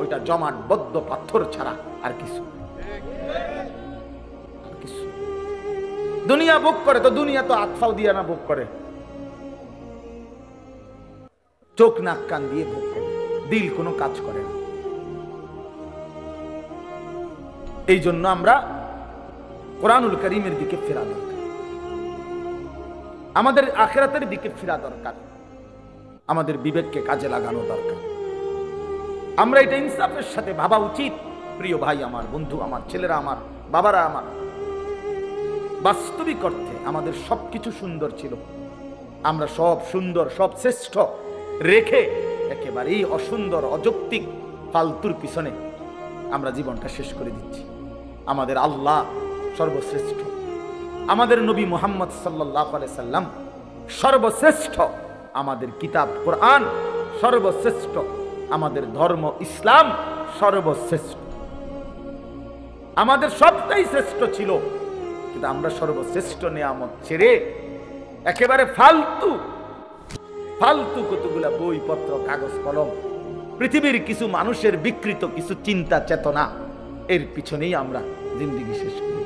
ওইটা জমাটবদ্ধ পাথর ছাড়া আর কিছু। দুনিয়া ভোগ করে তো দুনিয়া তো আতফাও দিয়ে না ভোগ করে, চোখ নাক কান দিয়ে ভোগ করে, দিল কোনো কাজ করে না। এই জন্য আমরা কোরআনুল কারীমের দিকে ফেরা দরকার, আমাদের আখিরাতের দিকে ফেরা দরকার, আমাদের বিবেককে কাজে লাগানো দরকার। আমরা এটা ইনসাফের সাথে ভাবা উচিত। প্রিয় ভাই আমার, বন্ধু আমার, ছেলেরা আমার, বাবারা আমার, বাস্তবিক অর্থে আমাদের সবকিছু সুন্দর ছিল, আমরা সব সুন্দর, সব শ্রেষ্ঠ রেখে একেবারেই অসুন্দর, অযৌক্তিক, ফালতুর পিছনে আমরা জীবনটা শেষ করে দিচ্ছি। আমাদের আল্লাহ সর্বশ্রেষ্ঠ, আমাদের নবী মুহাম্মদ সাল্লাল্লাহু আলাইহি সাল্লাম সর্বশ্রেষ্ঠ, আমাদের কিতাব কোরআন সর্বশ্রেষ্ঠ, আমাদের ধর্ম ইসলাম সর্বশ্রেষ্ঠ, আমাদের সবটাই শ্রেষ্ঠ ছিল। কিন্তু আমরা সর্বশ্রেষ্ঠ নিয়ামত ছেড়ে একেবারে ফালতু ফালতু কতগুলা বইপত্র, কাগজ কলম, পৃথিবীর কিছু মানুষের বিকৃত কিছু চিন্তা চেতনা, এর পিছনেই আমরা জিন্দেগি শেষ করি।